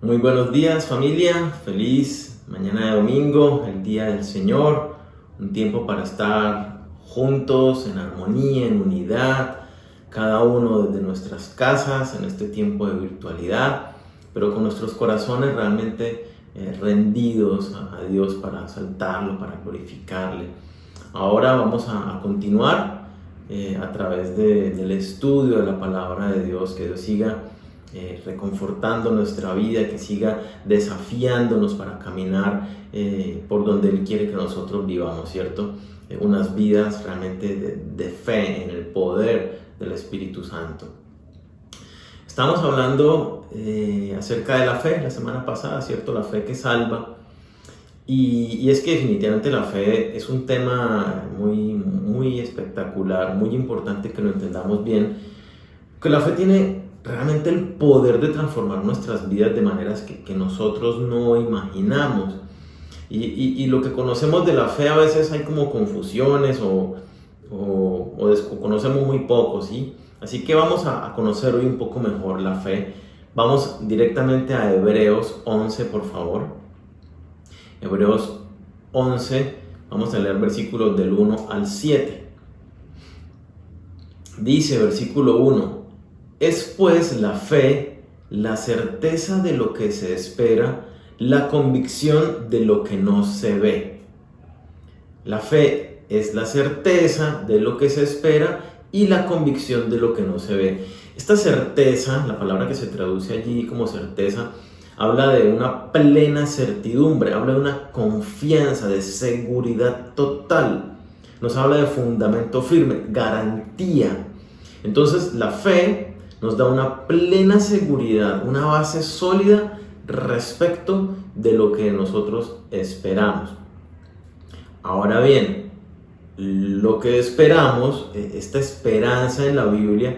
Muy buenos días, familia, feliz mañana de domingo, el día del Señor, un tiempo para estar juntos en armonía, en unidad, cada uno desde nuestras casas en este tiempo de virtualidad, pero con nuestros corazones realmente rendidos a Dios para exaltarlo, para glorificarle. Ahora vamos a continuar a través del estudio de la palabra de Dios, que Dios siga reconfortando nuestra vida, que siga desafiándonos para caminar por donde Él quiere que nosotros vivamos, ¿cierto? Unas vidas realmente de fe en el poder del Espíritu Santo. Estamos hablando acerca de la fe la semana pasada, ¿cierto? La fe que salva. Y es que definitivamente la fe es un tema muy espectacular, muy importante que lo entendamos bien, que la fe tiene realmente el poder de transformar nuestras vidas de maneras que nosotros no imaginamos. Y lo que conocemos de la fe a veces hay como confusiones o conocemos muy poco, ¿sí? Así que vamos a conocer hoy un poco mejor la fe. Vamos directamente a Hebreos 11, por favor. Hebreos 11, vamos a leer versículos del 1 al 7. Dice versículo 1: es pues la fe, la certeza de lo que se espera, la convicción de lo que no se ve. La fe es la certeza de lo que se espera y la convicción de lo que no se ve. Esta certeza, la palabra que se traduce allí como certeza, habla de una plena certidumbre, habla de una confianza, de seguridad total. Nos habla de fundamento firme, garantía. Entonces la fe nos da una plena seguridad, una base sólida respecto de lo que nosotros esperamos. Ahora bien, lo que esperamos, esta esperanza en la Biblia,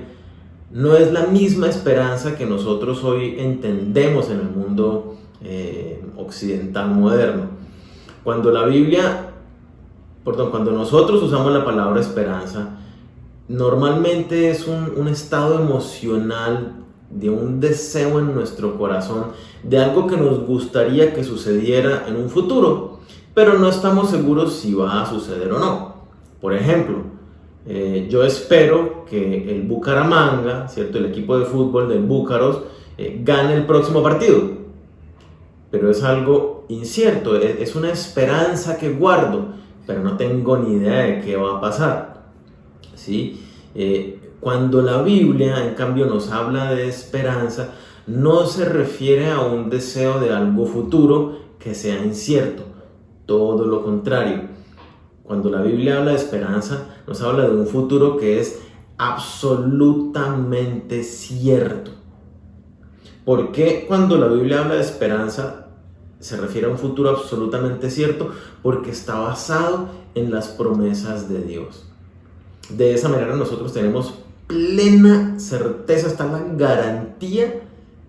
no es la misma esperanza que nosotros hoy entendemos en el mundo occidental moderno. Cuando nosotros usamos la palabra esperanza, normalmente es un estado emocional de un deseo en nuestro corazón, de algo que nos gustaría que sucediera en un futuro, pero no estamos seguros si va a suceder o no. Por ejemplo, yo espero que el Bucaramanga, ¿cierto?, el equipo de fútbol del Búcaros, gane el próximo partido, pero es algo incierto, es una esperanza que guardo, pero no tengo ni idea de qué va a pasar. ¿Sí? Cuando la Biblia, en cambio, nos habla de esperanza, no se refiere a un deseo de algo futuro que sea incierto, todo lo contrario. Cuando la Biblia habla de esperanza, nos habla de un futuro que es absolutamente cierto. ¿Por qué cuando la Biblia habla de esperanza se refiere a un futuro absolutamente cierto? Porque está basado en las promesas de Dios. De esa manera nosotros tenemos plena certeza, está la garantía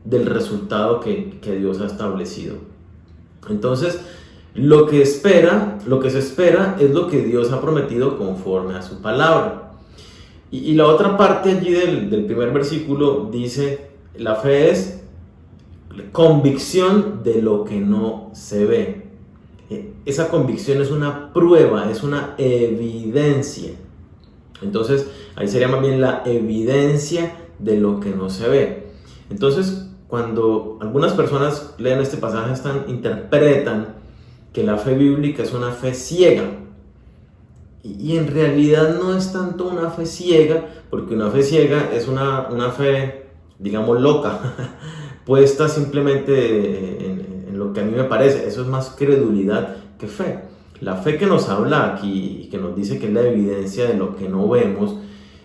del resultado que Dios ha establecido. Entonces, lo que se espera es lo que Dios ha prometido conforme a su palabra. Y la otra parte allí del primer versículo dice: la fe es convicción de lo que no se ve. Esa convicción es una prueba, es una evidencia. Entonces, ahí sería más bien la evidencia de lo que no se ve. Entonces, cuando algunas personas leen este pasaje, interpretan que la fe bíblica es una fe ciega. Y en realidad no es tanto una fe ciega, porque una fe ciega es una fe, digamos, loca, puesta simplemente en lo que a mí me parece. Eso es más credulidad que fe. La fe que nos habla aquí y que nos dice que es la evidencia de lo que no vemos,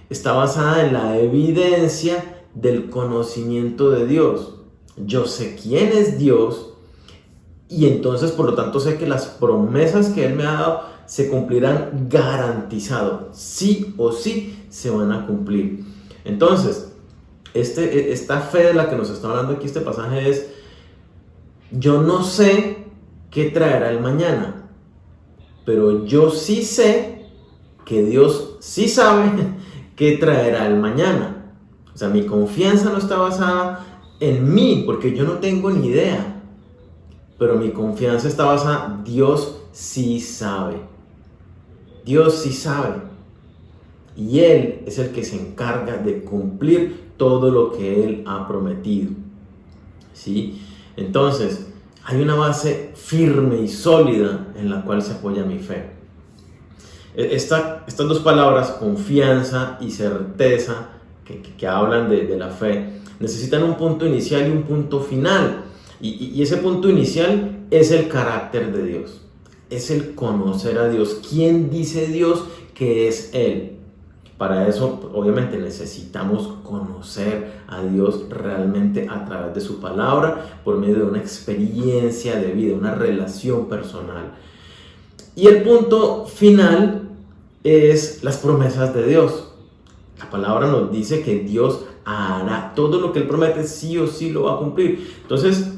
está basada en la evidencia del conocimiento de Dios. Yo sé quién es Dios y entonces por lo tanto sé que las promesas que Él me ha dado se cumplirán garantizado. Sí o sí se van a cumplir. Entonces, esta fe de la que nos está hablando aquí este pasaje es: yo no sé qué traerá el mañana, pero yo sí sé que Dios sí sabe qué traerá el mañana. O sea, mi confianza no está basada en mí, porque yo no tengo ni idea. Pero mi confianza está basada, Dios sí sabe. Dios sí sabe. Y Él es el que se encarga de cumplir todo lo que Él ha prometido. ¿Sí? Entonces, hay una base firme y sólida en la cual se apoya mi fe. Estas dos palabras, confianza y certeza, que hablan de la fe, necesitan un punto inicial y un punto final. Y ese punto inicial es el carácter de Dios. Es el conocer a Dios. ¿Quién dice Dios que es Él? Para eso, obviamente, necesitamos conocer a Dios realmente a través de su palabra, por medio de una experiencia de vida, una relación personal. Y el punto final es las promesas de Dios. La palabra nos dice que Dios hará todo lo que Él promete, sí o sí lo va a cumplir. Entonces,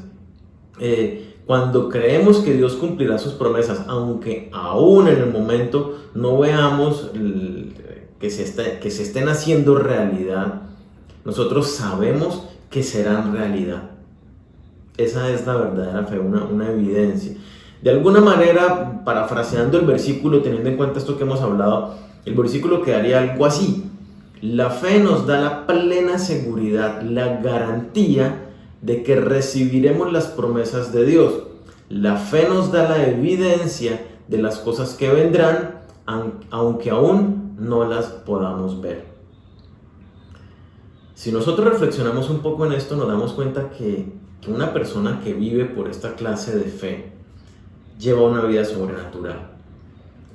cuando creemos que Dios cumplirá sus promesas, aunque aún en el momento no veamos que se estén haciendo realidad, nosotros sabemos que serán realidad. Esa es la verdadera fe, una evidencia. De alguna manera, parafraseando el versículo, teniendo en cuenta esto que hemos hablado, el versículo quedaría algo así: la fe nos da la plena seguridad, la garantía de que recibiremos las promesas de Dios. La fe nos da la evidencia de las cosas que vendrán, aunque aún no las podamos ver. Si nosotros reflexionamos un poco en esto, nos damos cuenta que una persona que vive por esta clase de fe lleva una vida sobrenatural.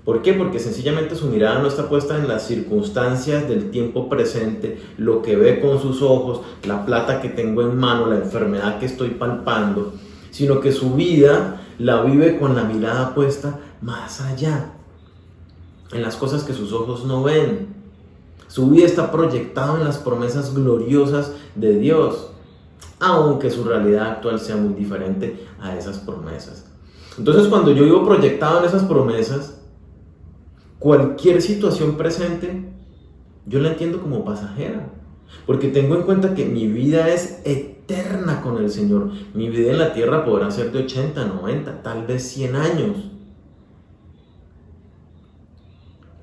¿Por qué? Porque sencillamente su mirada no está puesta en las circunstancias del tiempo presente, lo que ve con sus ojos, la plata que tengo en mano, la enfermedad que estoy palpando, sino que su vida la vive con la mirada puesta más allá, en las cosas que sus ojos no ven. Su vida está proyectada en las promesas gloriosas de Dios, aunque su realidad actual sea muy diferente a esas promesas. Entonces, cuando yo vivo proyectado en esas promesas, cualquier situación presente, yo la entiendo como pasajera, porque tengo en cuenta que mi vida es eterna con el Señor. Mi vida en la tierra podrá ser de 80, 90, tal vez 100 años.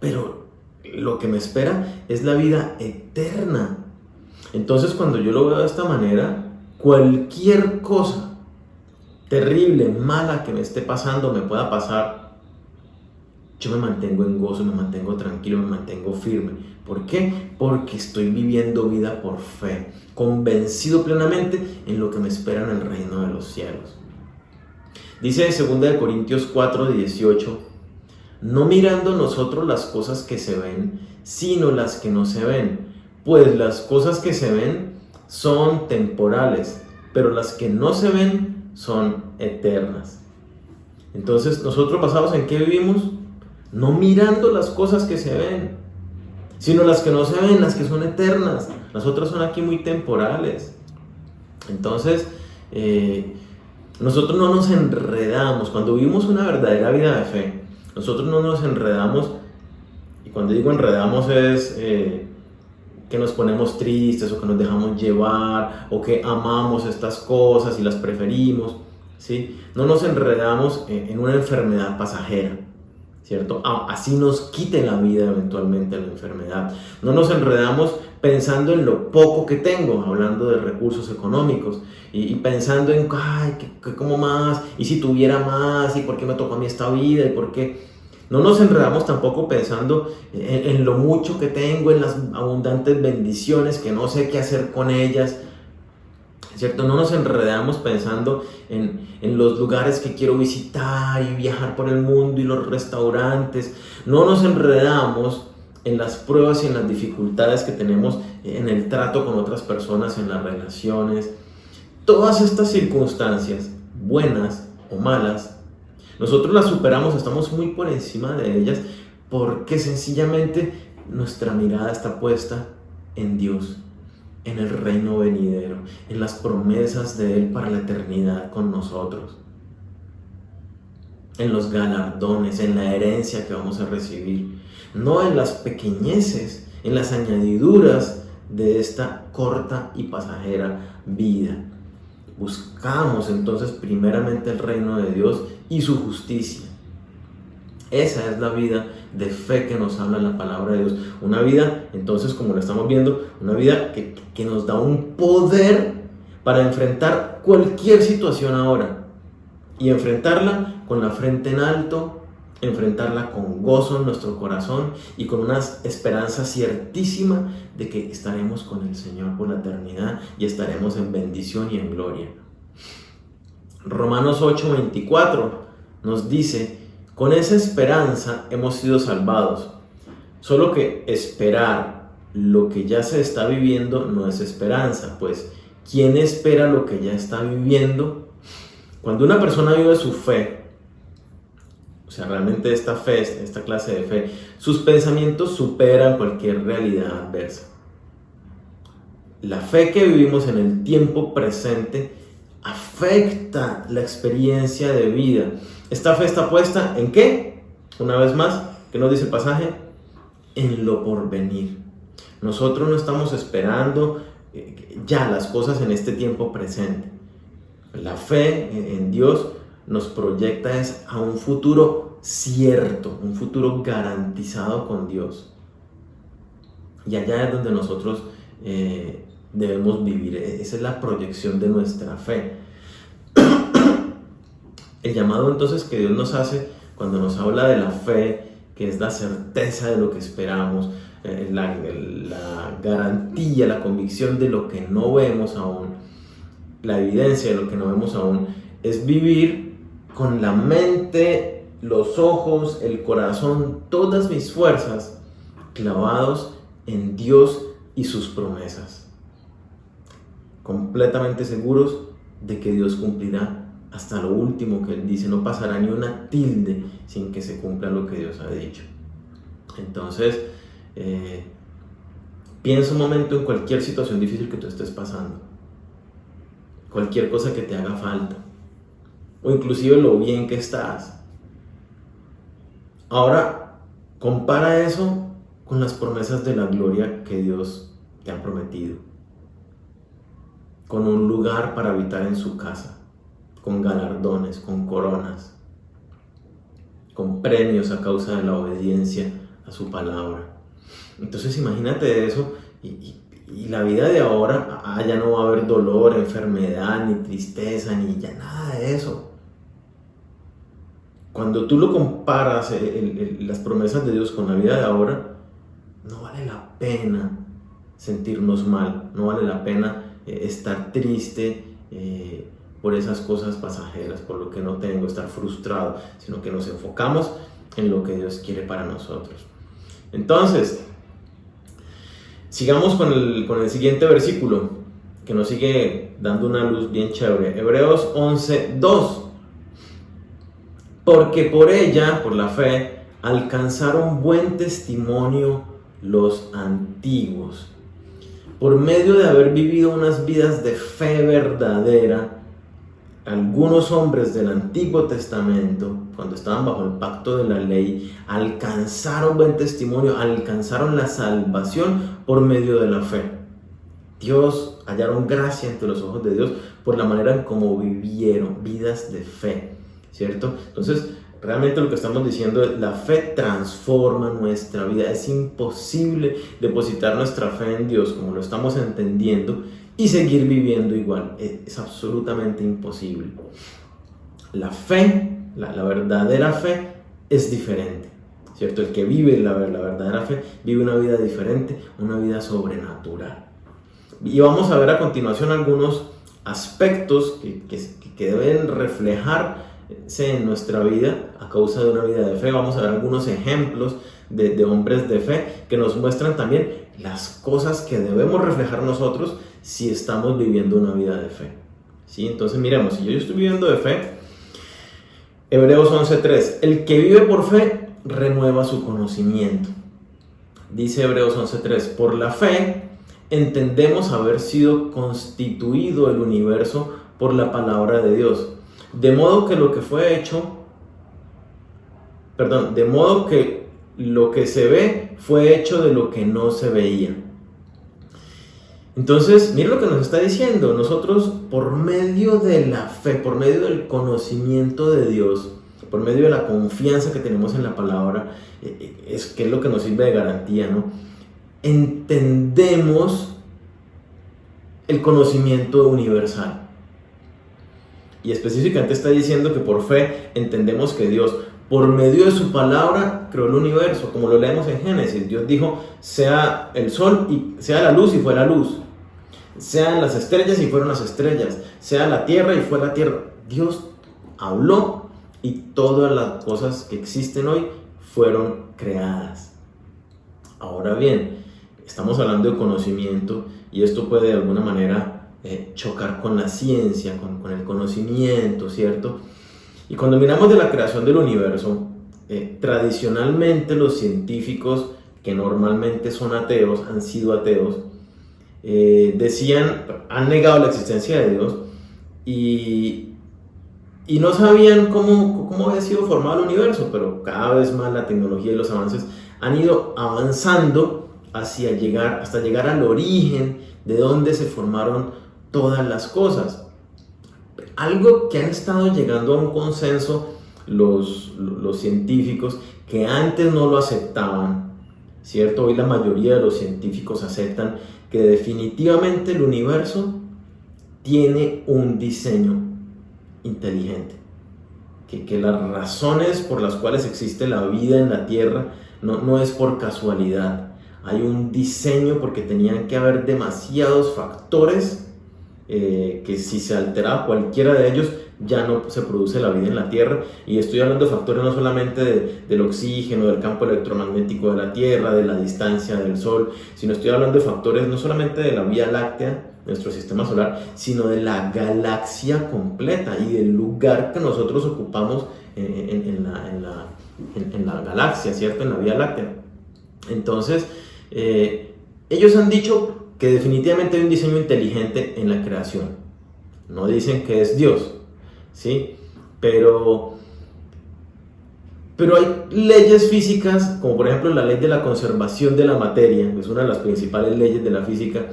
Pero lo que me espera es la vida eterna. Entonces, cuando yo lo veo de esta manera, cualquier cosa terrible, mala que me esté pasando, me pueda pasar, yo me mantengo en gozo, me mantengo tranquilo, me mantengo firme. ¿Por qué? Porque estoy viviendo vida por fe, convencido plenamente en lo que me espera en el reino de los cielos. Dice en 2 Corintios 4:18, no mirando nosotros las cosas que se ven, sino las que no se ven, pues las cosas que se ven son temporales, pero las que no se ven son eternas. Entonces, nosotros basados en qué vivimos, no mirando las cosas que se ven, sino las que no se ven, las que son eternas. Las otras son aquí muy temporales. Entonces, nosotros no nos enredamos. Cuando vivimos una verdadera vida de fe, nosotros no nos enredamos. Y cuando digo enredamos es que nos ponemos tristes o que nos dejamos llevar o que amamos estas cosas y las preferimos, ¿sí? No nos enredamos en una enfermedad pasajera, ¿cierto? Así nos quite la vida eventualmente la enfermedad. No nos enredamos pensando en lo poco que tengo, hablando de recursos económicos, y pensando en, ay, que ¿cómo más? ¿Y si tuviera más? ¿Y por qué me tocó a mí esta vida? ¿Y por qué? No nos enredamos tampoco pensando en lo mucho que tengo, en las abundantes bendiciones que no sé qué hacer con ellas, ¿cierto? No nos enredamos pensando en los lugares que quiero visitar y viajar por el mundo y los restaurantes. No nos enredamos en las pruebas y en las dificultades que tenemos en el trato con otras personas, en las relaciones. Todas estas circunstancias, buenas o malas, nosotros las superamos, estamos muy por encima de ellas porque sencillamente nuestra mirada está puesta en Dios, en el reino venidero, en las promesas de Él para la eternidad con nosotros, en los galardones, en la herencia que vamos a recibir, no en las pequeñeces, en las añadiduras de esta corta y pasajera vida. buscamos entonces primeramente el reino de Dios y su justicia. Esa es la vida de fe que nos habla la palabra de Dios. Una vida, entonces, como lo estamos viendo, una vida que nos da un poder para enfrentar cualquier situación ahora. Y enfrentarla con la frente en alto, enfrentarla con gozo en nuestro corazón y con una esperanza ciertísima de que estaremos con el Señor por la eternidad y estaremos en bendición y en gloria. Romanos 8:24 nos dice: con esa esperanza hemos sido salvados. Solo que esperar lo que ya se está viviendo no es esperanza, pues ¿quién espera lo que ya está viviendo? Cuando una persona vive su fe, o sea, realmente esta fe, esta clase de fe, sus pensamientos superan cualquier realidad adversa. La fe que vivimos en el tiempo presente afecta la experiencia de vida. Esta fe está puesta ¿en qué? Una vez más, ¿qué nos dice el pasaje? En lo porvenir. Nosotros no estamos esperando ya las cosas en este tiempo presente. La fe en Dios nos proyecta a un futuro cierto, un futuro garantizado con Dios. Y allá es donde nosotros debemos vivir. Esa es la proyección de nuestra fe. El llamado entonces que Dios nos hace cuando nos habla de la fe, que es la certeza de lo que esperamos, la garantía, la convicción de lo que no vemos aún, la evidencia de lo que no vemos aún, es vivir con la mente, los ojos, el corazón, todas mis fuerzas clavados en Dios y sus promesas, completamente seguros de que Dios cumplirá hasta lo último que Él dice. No pasará ni una tilde sin que se cumpla lo que Dios ha dicho. Entonces, piensa un momento en cualquier situación difícil que tú estés pasando, cualquier cosa que te haga falta, o inclusive lo bien que estás. Ahora, compara eso con las promesas de la gloria que Dios te ha prometido, con un lugar para habitar en su casa, con galardones, con coronas, con premios a causa de la obediencia a su palabra. Entonces imagínate eso y la vida de ahora, ya no va a haber dolor, enfermedad, ni tristeza, ni ya nada de eso. Cuando tú lo comparas, las promesas de Dios con la vida de ahora, no vale la pena sentirnos mal, no vale la pena estar triste por esas cosas pasajeras, por lo que no tengo, estar frustrado, sino que nos enfocamos en lo que Dios quiere para nosotros. Entonces, sigamos con el siguiente versículo, que nos sigue dando una luz bien chévere. Hebreos 11:2. Porque por ella, por la fe, alcanzaron buen testimonio los antiguos. Por medio de haber vivido unas vidas de fe verdadera, algunos hombres del Antiguo Testamento, cuando estaban bajo el pacto de la ley, alcanzaron buen testimonio, alcanzaron la salvación por medio de la fe. Dios, hallaron gracia ante los ojos de Dios por la manera en cómo vivieron vidas de fe, ¿cierto? Entonces, realmente lo que estamos diciendo es: la fe transforma nuestra vida. Es imposible depositar nuestra fe en Dios como lo estamos entendiendo y seguir viviendo igual. Es absolutamente imposible. La fe, la verdadera fe, es diferente, ¿cierto? El que vive la verdadera fe vive una vida diferente, una vida sobrenatural. Y vamos a ver a continuación algunos aspectos que deben reflejarse en nuestra vida a causa de una vida de fe. Vamos a ver algunos ejemplos de hombres de fe que nos muestran también las cosas que debemos reflejar nosotros si estamos viviendo una vida de fe, ¿sí? Entonces miremos, si yo estoy viviendo de fe, Hebreos 11:3, el que vive por fe renueva su conocimiento. Dice Hebreos 11:3, por la fe entendemos haber sido constituido el universo por la palabra de Dios, de modo que lo que se ve fue hecho de lo que no se veía. Entonces, mire lo que nos está diciendo. Nosotros, por medio de la fe, por medio del conocimiento de Dios, por medio de la confianza que tenemos en la palabra, es que es lo que nos sirve de garantía, ¿no? Entendemos el conocimiento universal. Y específicamente está diciendo que por fe entendemos que Dios, por medio de su palabra, creó el universo, como lo leemos en Génesis. Dios dijo, sea el sol y sea la luz y fue la luz. Sean las estrellas y fueron las estrellas. Sea la tierra y fue la tierra. Dios habló y todas las cosas que existen hoy fueron creadas. Ahora bien, estamos hablando de conocimiento y esto puede de alguna manera chocar con la ciencia, con el conocimiento, ¿cierto? Y cuando miramos de la creación del universo, tradicionalmente los científicos que normalmente son ateos, han sido ateos, han negado la existencia de Dios y no sabían cómo había sido formado el universo, pero cada vez más la tecnología y los avances han ido avanzando hasta llegar al origen de donde se formaron todas las cosas. Algo que han estado llegando a un consenso los científicos que antes no lo aceptaban, ¿cierto? Hoy la mayoría de los científicos aceptan que definitivamente el universo tiene un diseño inteligente, que las razones por las cuales existe la vida en la Tierra no es por casualidad. Hay un diseño porque tenían que haber demasiados factores que si se alteraba cualquiera de ellos ya no se produce la vida en la Tierra. Y estoy hablando de factores no solamente del oxígeno, del campo electromagnético de la Tierra, de la distancia del Sol, sino estoy hablando de factores no solamente de la Vía Láctea, nuestro sistema solar, sino de la galaxia completa y del lugar que nosotros ocupamos en la galaxia, ¿cierto? En la Vía Láctea. Entonces, ellos han dicho que definitivamente hay un diseño inteligente en la creación. No dicen que es Dios, ¿sí? Pero hay leyes físicas, como por ejemplo la ley de la conservación de la materia, que es una de las principales leyes de la física,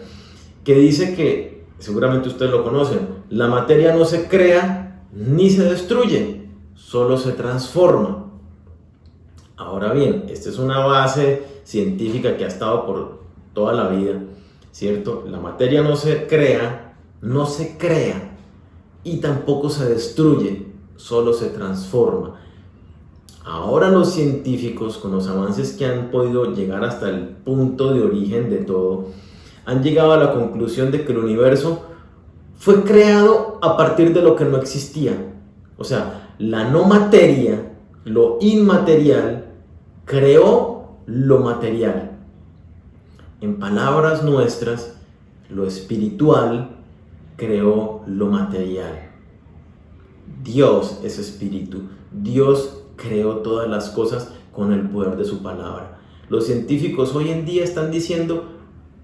que dice que, seguramente ustedes lo conocen, la materia no se crea ni se destruye, solo se transforma. Ahora bien, esta es una base científica que ha estado por toda la vida, ¿cierto? La materia no se crea y tampoco se destruye, solo se transforma. Ahora los científicos, con los avances que han podido llegar hasta el punto de origen de todo, han llegado a la conclusión de que el universo fue creado a partir de lo que no existía. O sea, la no materia, lo inmaterial, creó lo material. En palabras nuestras, lo espiritual creó lo material. Dios es espíritu. Dios creó todas las cosas con el poder de su palabra. Los científicos hoy en día están diciendo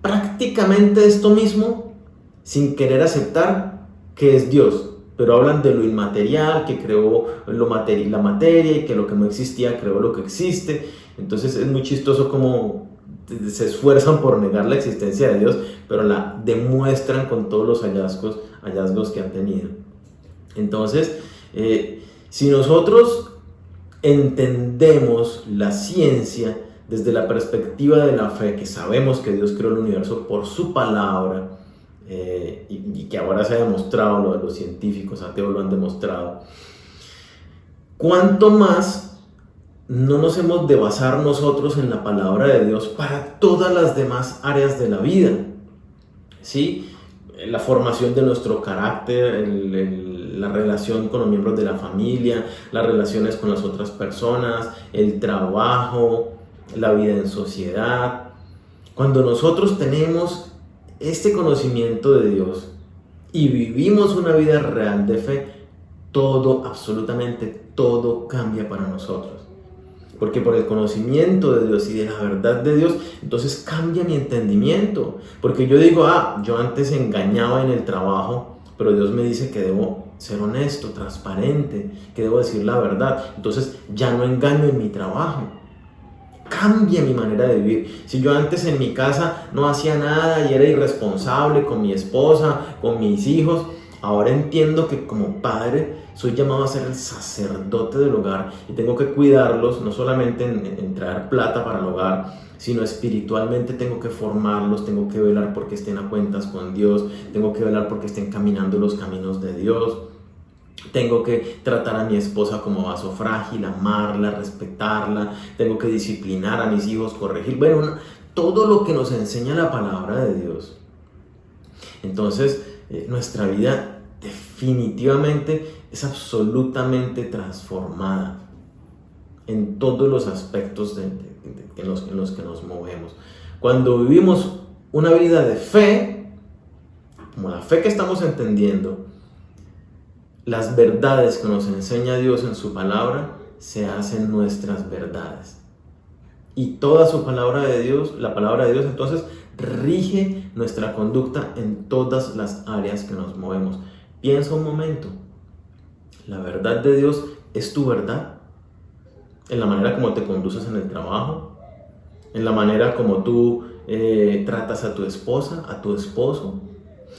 prácticamente esto mismo sin querer aceptar que es Dios, pero hablan de lo inmaterial, que creó la materia y que lo que no existía creó lo que existe. Entonces es muy chistoso cómo se esfuerzan por negar la existencia de Dios, pero la demuestran con todos los hallazgos que han tenido. Entonces, si nosotros entendemos la ciencia desde la perspectiva de la fe, que sabemos que Dios creó el universo por su palabra, y que ahora se ha demostrado, lo de los científicos ateos lo han demostrado, ¿cuánto más no nos hemos de basar nosotros en la palabra de Dios para todas las demás áreas de la vida? ¿Sí? La formación de nuestro carácter, la relación con los miembros de la familia, las relaciones con las otras personas, el trabajo, la vida en sociedad. Cuando nosotros tenemos este conocimiento de Dios y vivimos una vida real de fe, todo, absolutamente todo cambia para nosotros. Porque por el conocimiento de Dios y de la verdad de Dios, entonces cambia mi entendimiento. Porque yo digo, yo antes engañaba en el trabajo, pero Dios me dice que debo ser honesto, transparente, que debo decir la verdad. Entonces ya no engaño en mi trabajo. cambia mi manera de vivir. Si yo antes en mi casa no hacía nada y era irresponsable con mi esposa, con mis hijos, ahora entiendo que como padre soy llamado a ser el sacerdote del hogar y tengo que cuidarlos, no solamente en traer plata para el hogar, sino espiritualmente tengo que formarlos, tengo que velar porque estén a cuentas con Dios, tengo que velar porque estén caminando los caminos de Dios. Tengo que tratar a mi esposa como vaso frágil, amarla, respetarla, tengo que disciplinar a mis hijos, corregir, bueno, todo lo que nos enseña la palabra de Dios. Entonces, nuestra vida definitivamente es absolutamente transformada en todos los aspectos en los que nos movemos. Cuando vivimos una vida de fe, como la fe que estamos entendiendo, las verdades que nos enseña Dios en su palabra se hacen nuestras verdades. Y toda su palabra de Dios, la palabra de Dios entonces rige nuestra conducta en todas las áreas que nos movemos. Piensa un momento, ¿la verdad de Dios es tu verdad? En la manera como te conduces en el trabajo, en la manera como tú tratas a tu esposa, a tu esposo,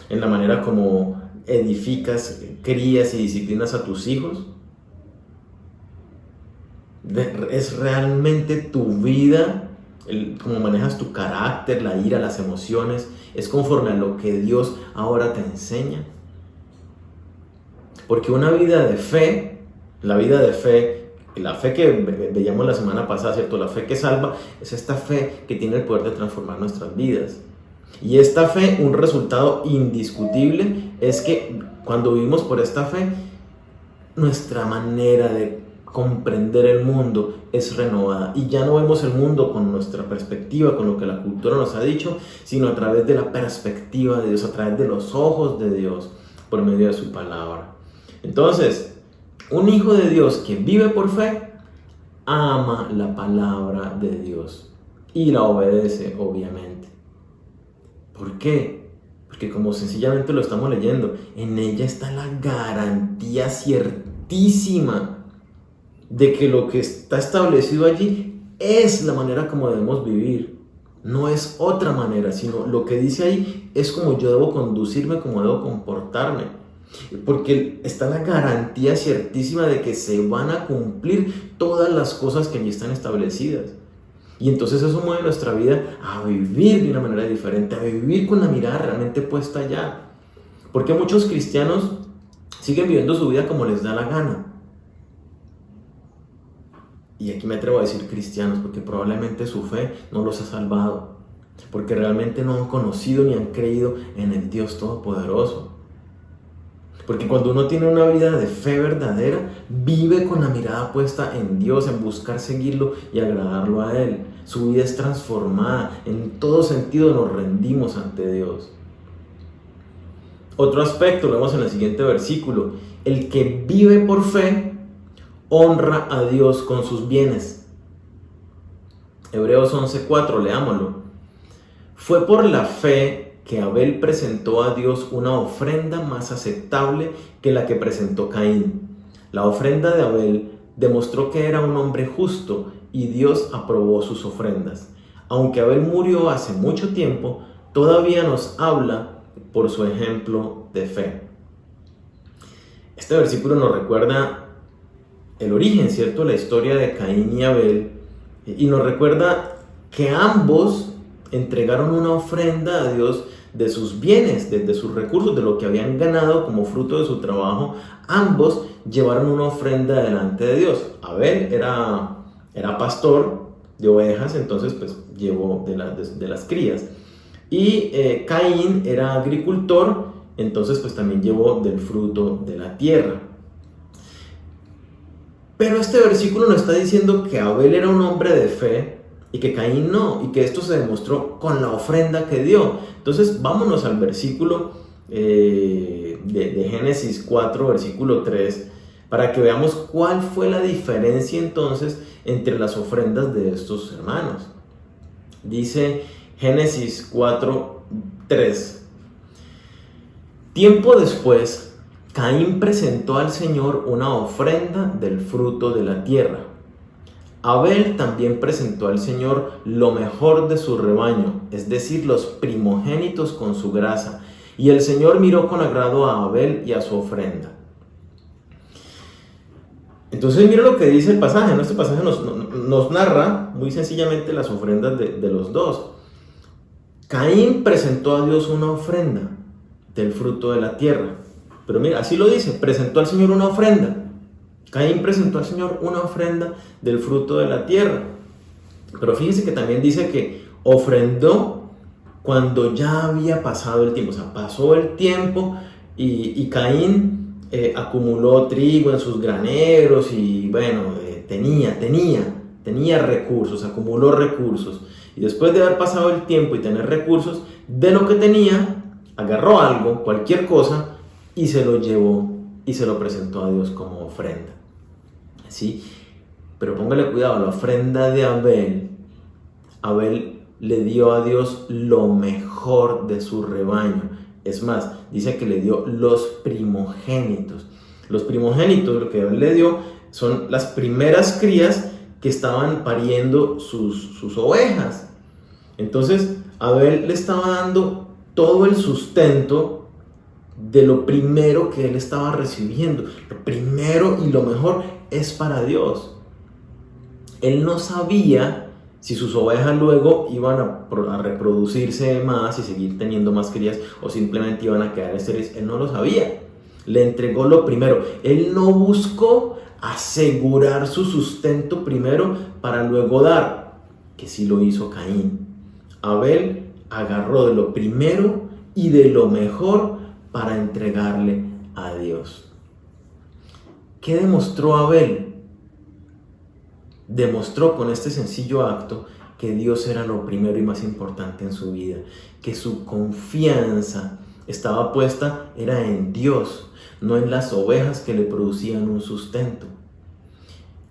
en la manera como edificas, crías y disciplinas a tus hijos. ¿Es realmente tu vida, cómo manejas tu carácter, la ira, las emociones, es conforme a lo que Dios ahora te enseña? Porque una vida de fe, la vida de fe, la fe que veíamos la semana pasada, ¿cierto? La fe que salva es esta fe que tiene el poder de transformar nuestras vidas. Y esta fe, un resultado indiscutible es que cuando vivimos por esta fe, nuestra manera de comprender el mundo es renovada y ya no vemos el mundo con nuestra perspectiva, con lo que la cultura nos ha dicho, sino a través de la perspectiva de Dios, a través de los ojos de Dios, por medio de su palabra. Entonces, un hijo de Dios que vive por fe, ama la palabra de Dios y la obedece, obviamente. ¿Por qué? Porque como sencillamente lo estamos leyendo, en ella está la garantía ciertísima de que lo que está establecido allí es la manera como debemos vivir. No es otra manera, sino lo que dice ahí es como yo debo conducirme, como debo comportarme. Porque está la garantía ciertísima de que se van a cumplir todas las cosas que allí están establecidas. Y entonces eso mueve nuestra vida a vivir de una manera diferente, a vivir con la mirada realmente puesta allá. Porque muchos cristianos siguen viviendo su vida como les da la gana. Y aquí me atrevo a decir cristianos, porque probablemente su fe no los ha salvado. Porque realmente no han conocido ni han creído en el Dios Todopoderoso. Porque cuando uno tiene una vida de fe verdadera, vive con la mirada puesta en Dios, en buscar seguirlo y agradarlo a Él. Su vida es transformada, en todo sentido nos rendimos ante Dios. Otro aspecto lo vemos en el siguiente versículo. El que vive por fe, honra a Dios con sus bienes. Hebreos 11:4, leámoslo. Fue por la fe que Abel presentó a Dios una ofrenda más aceptable que la que presentó Caín. La ofrenda de Abel demostró que era un hombre justo y Dios aprobó sus ofrendas. Aunque Abel murió hace mucho tiempo, todavía nos habla por su ejemplo de fe. Este versículo nos recuerda el origen, ¿cierto? La historia de Caín y Abel, y nos recuerda que ambos entregaron una ofrenda a Dios de sus bienes, de sus recursos, de lo que habían ganado como fruto de su trabajo. Ambos llevaron una ofrenda delante de Dios. Abel era pastor de ovejas, entonces pues llevó de las crías. Y Caín era agricultor, entonces pues también llevó del fruto de la tierra. Pero este versículo nos está diciendo que Abel era un hombre de fe y que Caín no, y que esto se demostró con la ofrenda que dio. Entonces vámonos al versículo de Génesis 4, versículo 3, para que veamos cuál fue la diferencia entonces entre las ofrendas de estos hermanos. Dice Génesis 4, 3. Tiempo después, Caín presentó al Señor una ofrenda del fruto de la tierra. Abel también presentó al Señor lo mejor de su rebaño, es decir, los primogénitos con su grasa. Y el Señor miró con agrado a Abel y a su ofrenda. Entonces mira lo que dice el pasaje, ¿no? Este pasaje nos narra muy sencillamente las ofrendas de los dos. Caín presentó a Dios una ofrenda del fruto de la tierra. Pero mira, así lo dice, presentó al Señor una ofrenda. Caín presentó al Señor una ofrenda del fruto de la tierra. Pero fíjense que también dice que ofrendó cuando ya había pasado el tiempo. O sea, pasó el tiempo y Caín acumuló trigo en sus graneros y bueno, tenía recursos, acumuló recursos. Y después de haber pasado el tiempo y tener recursos, de lo que tenía, agarró algo, cualquier cosa, y se lo llevó y se lo presentó a Dios como ofrenda. ¿Sí? Pero póngale cuidado, la ofrenda de Abel le dio a Dios lo mejor de su rebaño. Es más, dice que le dio los primogénitos. Los primogénitos, lo que Abel le dio, son las primeras crías que estaban pariendo sus ovejas. Entonces, Abel le estaba dando todo el sustento de lo primero que él estaba recibiendo. Lo primero y lo mejor es para Dios. Él no sabía si sus ovejas luego iban a reproducirse más y seguir teniendo más crías o simplemente iban a quedar estériles. Él no lo sabía. Le entregó lo primero. Él no buscó asegurar su sustento primero para luego dar, que sí lo hizo Caín. Abel agarró de lo primero y de lo mejor para entregarle a Dios. ¿Qué demostró Abel? Demostró con este sencillo acto que Dios era lo primero y más importante en su vida, que su confianza estaba puesta era en Dios, no en las ovejas que le producían un sustento.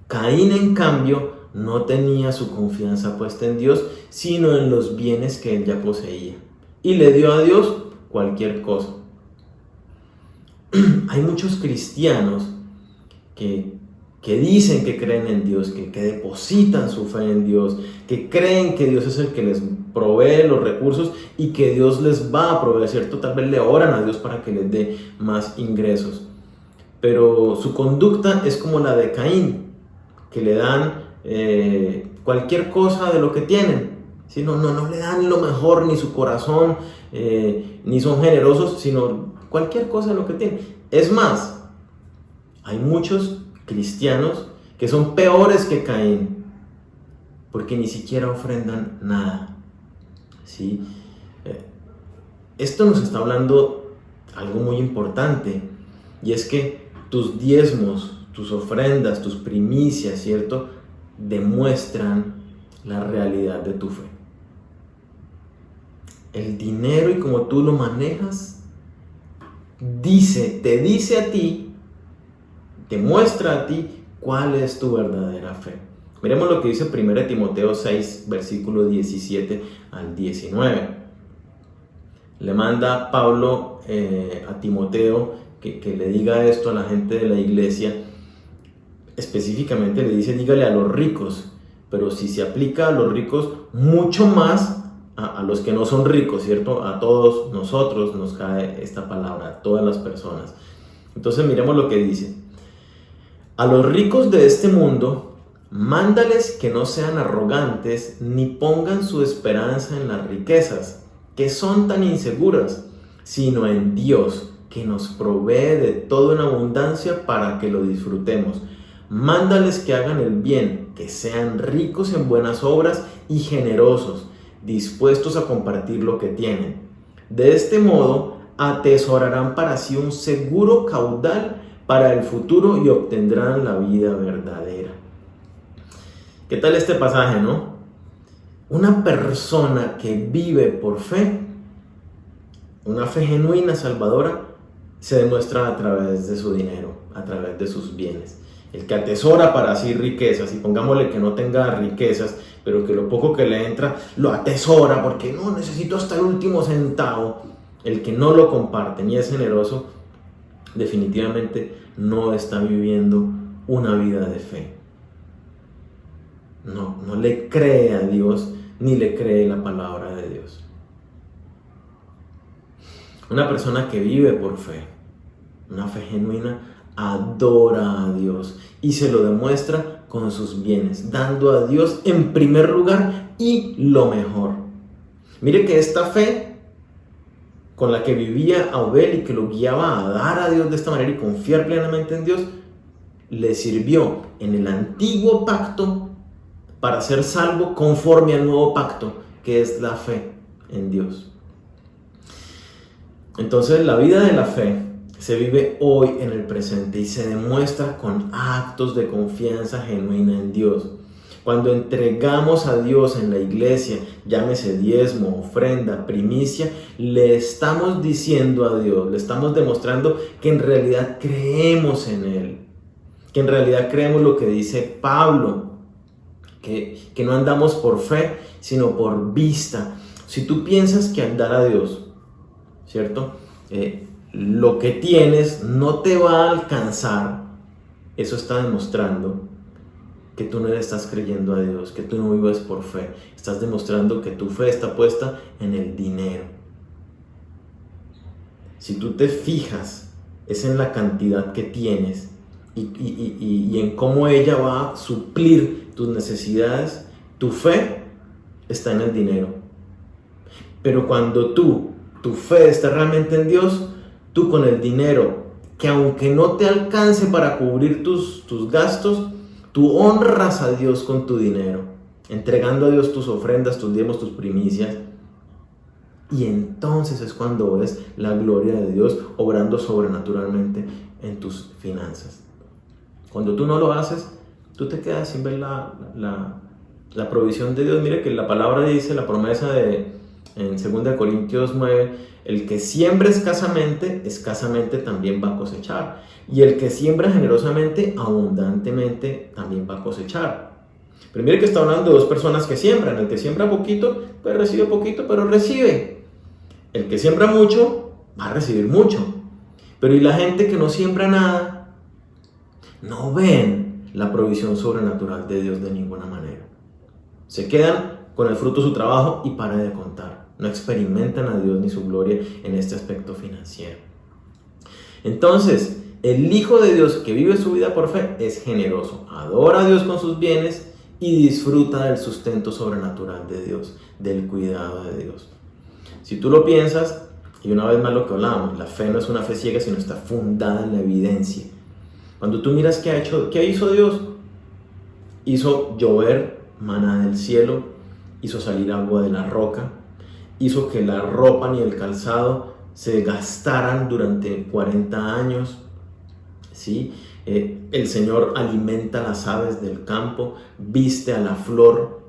Caín, en cambio, no tenía su confianza puesta en Dios, sino en los bienes que él ya poseía, y le dio a Dios cualquier cosa. Hay muchos cristianos que dicen que creen en Dios, que depositan su fe en Dios, que creen que Dios es el que les provee los recursos y que Dios les va a proveer, ¿cierto? Tal vez le oran a Dios para que les dé más ingresos. Pero su conducta es como la de Caín, que le dan cualquier cosa de lo que tienen. ¿Sí? No le dan lo mejor, ni su corazón, ni son generosos, sino cualquier cosa de lo que tienen. Es más, hay muchos cristianos que son peores que Caín, porque ni siquiera ofrendan nada. ¿Sí? Esto nos está hablando algo muy importante, y es que tus diezmos, tus ofrendas, tus primicias, ¿cierto?, demuestran la realidad de tu fe. El dinero y cómo tú lo manejas te dice a ti, te muestra a ti cuál es tu verdadera fe. Miremos lo que dice 1 Timoteo 6, versículo 17 al 19. Le manda Pablo a Timoteo que le diga esto a la gente de la iglesia. Específicamente le dice, dígale a los ricos, pero si se aplica a los ricos, mucho más a los que no son ricos, ¿cierto? A todos nosotros nos cae esta palabra, a todas las personas. Entonces miremos lo que dice. A los ricos de este mundo, mándales que no sean arrogantes ni pongan su esperanza en las riquezas, que son tan inseguras, sino en Dios, que nos provee de todo en abundancia para que lo disfrutemos. Mándales que hagan el bien, que sean ricos en buenas obras y generosos, dispuestos a compartir lo que tienen. De este modo, atesorarán para sí un seguro caudal para el futuro y obtendrán la vida verdadera. ¿Qué tal este pasaje, no? Una persona que vive por fe, una fe genuina, salvadora, se demuestra a través de su dinero, a través de sus bienes. El que atesora para sí riquezas, y pongámosle que no tenga riquezas, pero que lo poco que le entra lo atesora porque no necesito hasta el último centavo. El que no lo comparte ni es generoso, definitivamente no está viviendo una vida de fe. no le cree a Dios ni le cree la palabra de Dios. Una persona que vive por fe, una fe genuina, adora a Dios y se lo demuestra con sus bienes, dando a Dios en primer lugar y lo mejor. Mire que esta fe con la que vivía Abel y que lo guiaba a dar a Dios de esta manera y confiar plenamente en Dios, le sirvió en el antiguo pacto para ser salvo conforme al nuevo pacto, que es la fe en Dios. Entonces la vida de la fe se vive hoy en el presente y se demuestra con actos de confianza genuina en Dios. Cuando entregamos a Dios en la iglesia, llámese diezmo, ofrenda, primicia, le estamos diciendo a Dios, le estamos demostrando que en realidad creemos en Él, que en realidad creemos lo que dice Pablo, que no andamos por fe, sino por vista. Si tú piensas que al dar a Dios, ¿cierto? Lo que tienes no te va a alcanzar, eso está demostrando que tú no le estás creyendo a Dios, que tú no vives por fe. Estás demostrando que tu fe está puesta en el dinero. Si tú te fijas, es en la cantidad que tienes y en cómo ella va a suplir tus necesidades, tu fe está en el dinero. Pero cuando tu fe está realmente en Dios, tú con el dinero, que aunque no te alcance para cubrir tus gastos, tú honras a Dios con tu dinero, entregando a Dios tus ofrendas, tus diezmos, tus primicias. Y entonces es cuando ves la gloria de Dios obrando sobrenaturalmente en tus finanzas. Cuando tú no lo haces, tú te quedas sin ver la provisión de Dios. Mire que la palabra dice, la promesa en 2 Corintios 9, el que siembra escasamente también va a cosechar. Y el que siembra generosamente, abundantemente también va a cosechar. Pero mire que está hablando de dos personas que siembran. El que siembra poquito, pues recibe poquito, pero recibe. El que siembra mucho, va a recibir mucho. Pero y la gente que no siembra nada, no ven la provisión sobrenatural de Dios de ninguna manera. Se quedan con el fruto de su trabajo y para de contar. No experimentan a Dios ni su gloria en este aspecto financiero. Entonces, el Hijo de Dios que vive su vida por fe es generoso, adora a Dios con sus bienes y disfruta del sustento sobrenatural de Dios, del cuidado de Dios. Si tú lo piensas, y una vez más lo que hablábamos, la fe no es una fe ciega, sino está fundada en la evidencia. Cuando tú miras qué hizo Dios, hizo llover maná del cielo, hizo salir agua de la roca, hizo que la ropa ni el calzado se gastaran durante 40 años, ¿sí? El Señor alimenta las aves del campo, viste a la flor,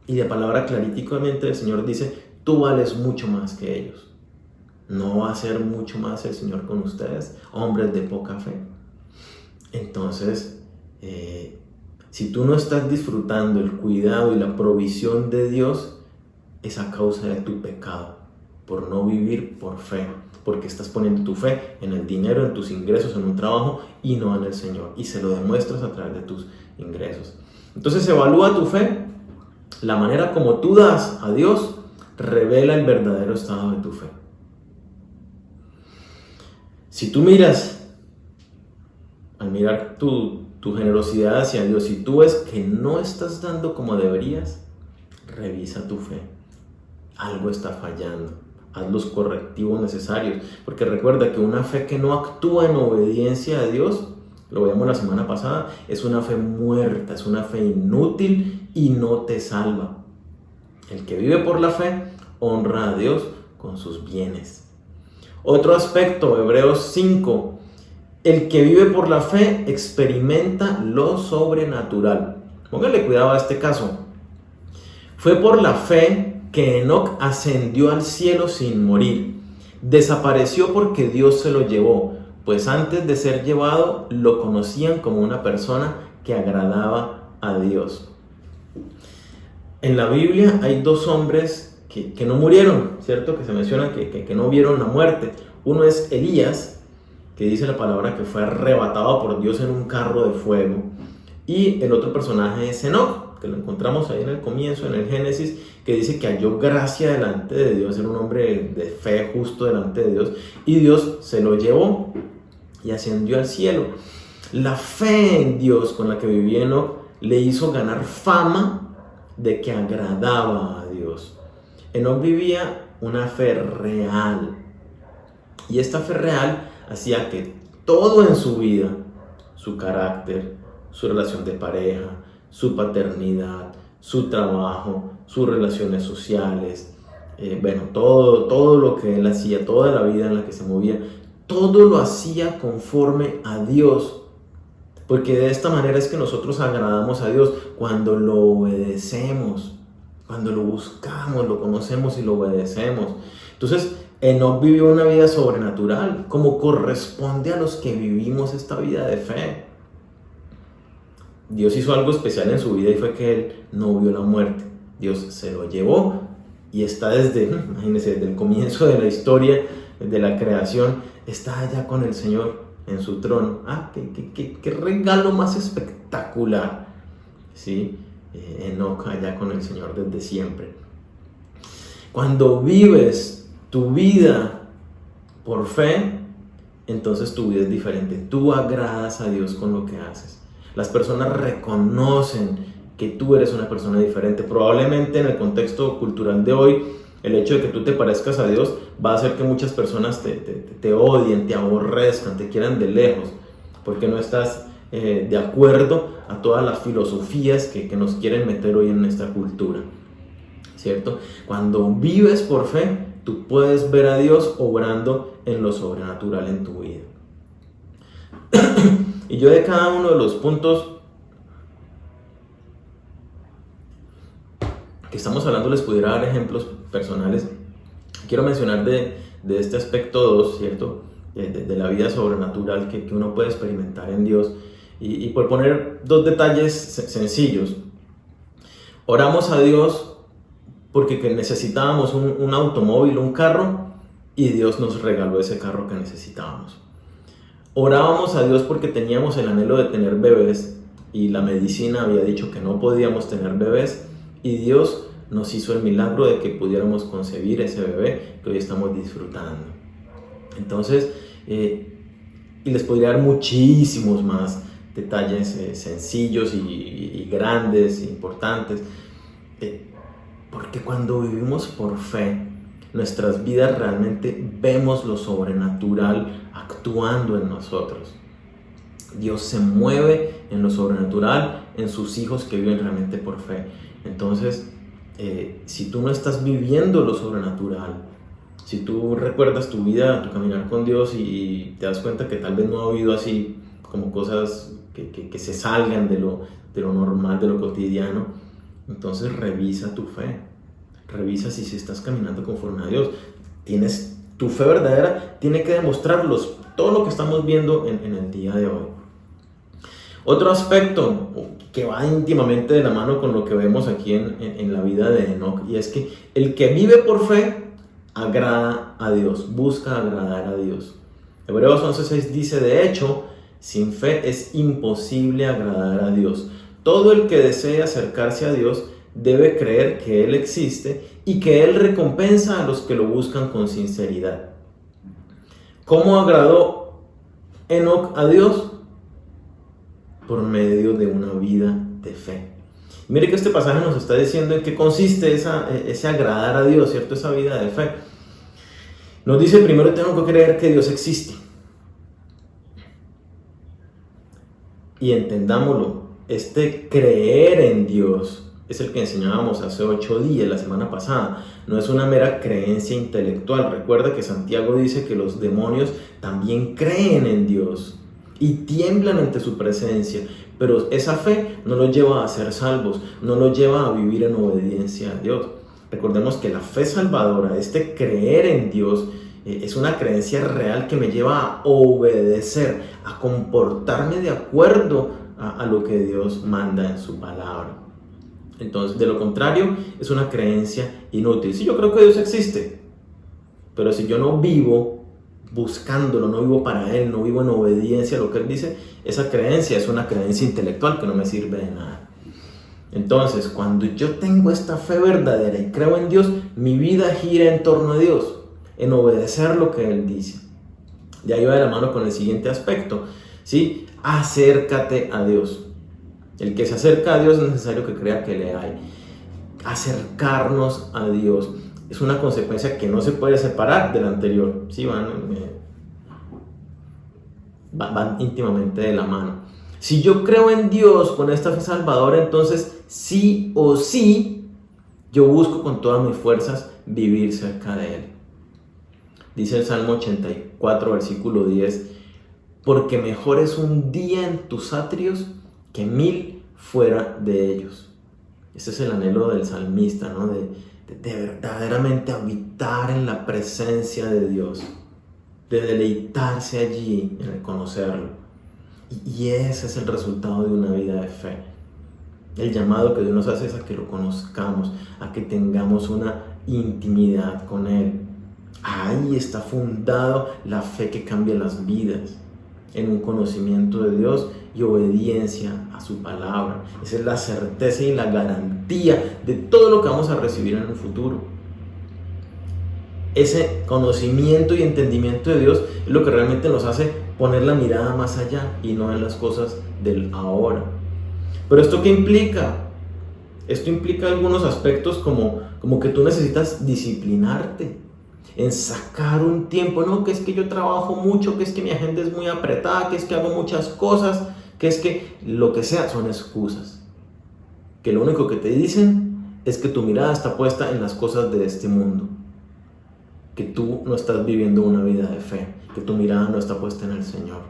y de palabra claríticamente el Señor dice, tú vales mucho más que ellos. ¿No va a ser mucho más el Señor con ustedes, hombres de poca fe? Entonces, si tú no estás disfrutando el cuidado y la provisión de Dios, es a causa de tu pecado, por no vivir por fe, porque estás poniendo tu fe en el dinero, en tus ingresos, en un trabajo y no en el Señor, y se lo demuestras a través de tus ingresos. Entonces evalúa tu fe, la manera como tú das a Dios revela el verdadero estado de tu fe. Si tú miras, al mirar tu generosidad hacia Dios, si tú ves que no estás dando como deberías, revisa tu fe. Algo está fallando. Haz los correctivos necesarios. Porque recuerda que una fe que no actúa en obediencia a Dios, lo veíamos la semana pasada, es una fe muerta, es una fe inútil y no te salva. El que vive por la fe honra a Dios con sus bienes. Otro aspecto, Hebreos 5. El que vive por la fe experimenta lo sobrenatural. Póngale cuidado a este caso. Fue por la fe que Enoc ascendió al cielo sin morir. Desapareció porque Dios se lo llevó, pues antes de ser llevado lo conocían como una persona que agradaba a Dios. En la Biblia hay dos hombres que no murieron, ¿cierto? Que se menciona que no vieron la muerte. Uno es Elías, que dice la palabra que fue arrebatado por Dios en un carro de fuego. Y el otro personaje es Enoc, que lo encontramos ahí en el comienzo, en el Génesis, que dice que halló gracia delante de Dios, era un hombre de fe justo delante de Dios, y Dios se lo llevó y ascendió al cielo. La fe en Dios con la que vivía Enoc le hizo ganar fama de que agradaba a Dios. Enoc vivía una fe real, y esta fe real hacía que todo en su vida, su carácter, su relación de pareja, su paternidad, su trabajo, sus relaciones sociales, todo lo que él hacía, toda la vida en la que se movía, todo lo hacía conforme a Dios. Porque de esta manera es que nosotros agradamos a Dios, cuando lo obedecemos, cuando lo buscamos, lo conocemos y lo obedecemos. Entonces, Enoc vivió una vida sobrenatural, como corresponde a los que vivimos esta vida de fe. Dios hizo algo especial en su vida, y fue que él no vio la muerte. Dios se lo llevó y está imagínense, desde el comienzo de la historia, de la creación, está allá con el Señor en su trono. Qué regalo más espectacular, ¿sí? Enoc allá con el Señor desde siempre. Cuando vives tu vida por fe, entonces tu vida es diferente. Tú agradas a Dios con lo que haces. Las personas reconocen que tú eres una persona diferente. Probablemente en el contexto cultural de hoy, el hecho de que tú te parezcas a Dios va a hacer que muchas personas te odien, te aborrezcan, te quieran de lejos, porque no estás de acuerdo a todas las filosofías que nos quieren meter hoy en nuestra cultura, ¿cierto? Cuando vives por fe, tú puedes ver a Dios obrando en lo sobrenatural en tu vida. Y yo de cada uno de los puntos que estamos hablando les pudiera dar ejemplos personales. Quiero mencionar de este aspecto 2, ¿cierto? De la vida sobrenatural que uno puede experimentar en Dios. Y por poner dos detalles sencillos. Oramos a Dios porque necesitábamos un automóvil, un carro, y Dios nos regaló ese carro que necesitábamos. Orábamos a Dios porque teníamos el anhelo de tener bebés, y la medicina había dicho que no podíamos tener bebés, y Dios nos hizo el milagro de que pudiéramos concebir ese bebé que hoy estamos disfrutando. Entonces, y les podría dar muchísimos más detalles sencillos y grandes, importantes, porque cuando vivimos por fe, nuestras vidas realmente vemos lo sobrenatural actuando en nosotros. Dios se mueve en lo sobrenatural en sus hijos que viven realmente por fe. Entonces, si tú no estás viviendo lo sobrenatural, si tú recuerdas tu vida, tu caminar con Dios, y te das cuenta que tal vez no ha habido así como cosas que se salgan de lo normal, de lo cotidiano, entonces revisa tu fe, revisa si estás caminando conforme a Dios. Tu fe verdadera tiene que demostrarlos, todo lo que estamos viendo en el día de hoy. Otro aspecto que va íntimamente de la mano con lo que vemos aquí en la vida de Enoc, y es que el que vive por fe agrada a Dios, busca agradar a Dios. Hebreos 11:6 dice: de hecho, sin fe es imposible agradar a Dios. Todo el que desee acercarse a Dios debe creer que Él existe y que Él recompensa a los que lo buscan con sinceridad. ¿Cómo agradó Enoc a Dios? Por medio de una vida de fe. Mire que este pasaje nos está diciendo en qué consiste ese agradar a Dios, ¿cierto? Esa vida de fe. Nos dice: primero tengo que creer que Dios existe. Y entendámoslo, este creer en Dios es el que enseñábamos hace 8 días, la semana pasada. No es una mera creencia intelectual. Recuerda que Santiago dice que los demonios también creen en Dios y tiemblan ante su presencia, pero esa fe no los lleva a ser salvos, no los lleva a vivir en obediencia a Dios. Recordemos que la fe salvadora, este creer en Dios, es una creencia real que me lleva a obedecer, a comportarme de acuerdo a lo que Dios manda en su palabra. Entonces, de lo contrario, es una creencia inútil. Sí, yo creo que Dios existe, pero si yo no vivo buscándolo, no vivo para Él, no vivo en obediencia a lo que Él dice, esa creencia es una creencia intelectual que no me sirve de nada. Entonces, cuando yo tengo esta fe verdadera y creo en Dios, mi vida gira en torno a Dios, en obedecer lo que Él dice. De ahí va de la mano con el siguiente aspecto, ¿sí? Acércate a Dios. El que se acerca a Dios es necesario que crea que le hay. Acercarnos a Dios es una consecuencia que no se puede separar de la anterior, ¿sí? Van íntimamente de la mano. Si yo creo en Dios con esta fe salvadora, entonces sí o sí yo busco con todas mis fuerzas vivir cerca de Él. Dice el Salmo 84, versículo 10, porque mejor es un día en tus atrios que 1000 fuera de ellos. Ese es el anhelo del salmista, ¿no? De verdaderamente habitar en la presencia de Dios, de deleitarse allí en reconocerlo. Y ese es el resultado de una vida de fe. El llamado que Dios nos hace es a que lo conozcamos, a que tengamos una intimidad con Él. Ahí está fundado la fe que cambia las vidas, en un conocimiento de Dios y obediencia a su palabra. Esa es la certeza y la garantía de todo lo que vamos a recibir en el futuro. Ese conocimiento y entendimiento de Dios es lo que realmente nos hace poner la mirada más allá y no en las cosas del ahora. Pero ¿esto qué implica? Esto implica algunos aspectos como que tú necesitas disciplinarte en sacar un tiempo, no, que es que yo trabajo mucho, que es que mi agenda es muy apretada, que es que hago muchas cosas, que es que lo que sea son excusas. Que lo único que te dicen es que tu mirada está puesta en las cosas de este mundo, que tú no estás viviendo una vida de fe, que tu mirada no está puesta en el Señor.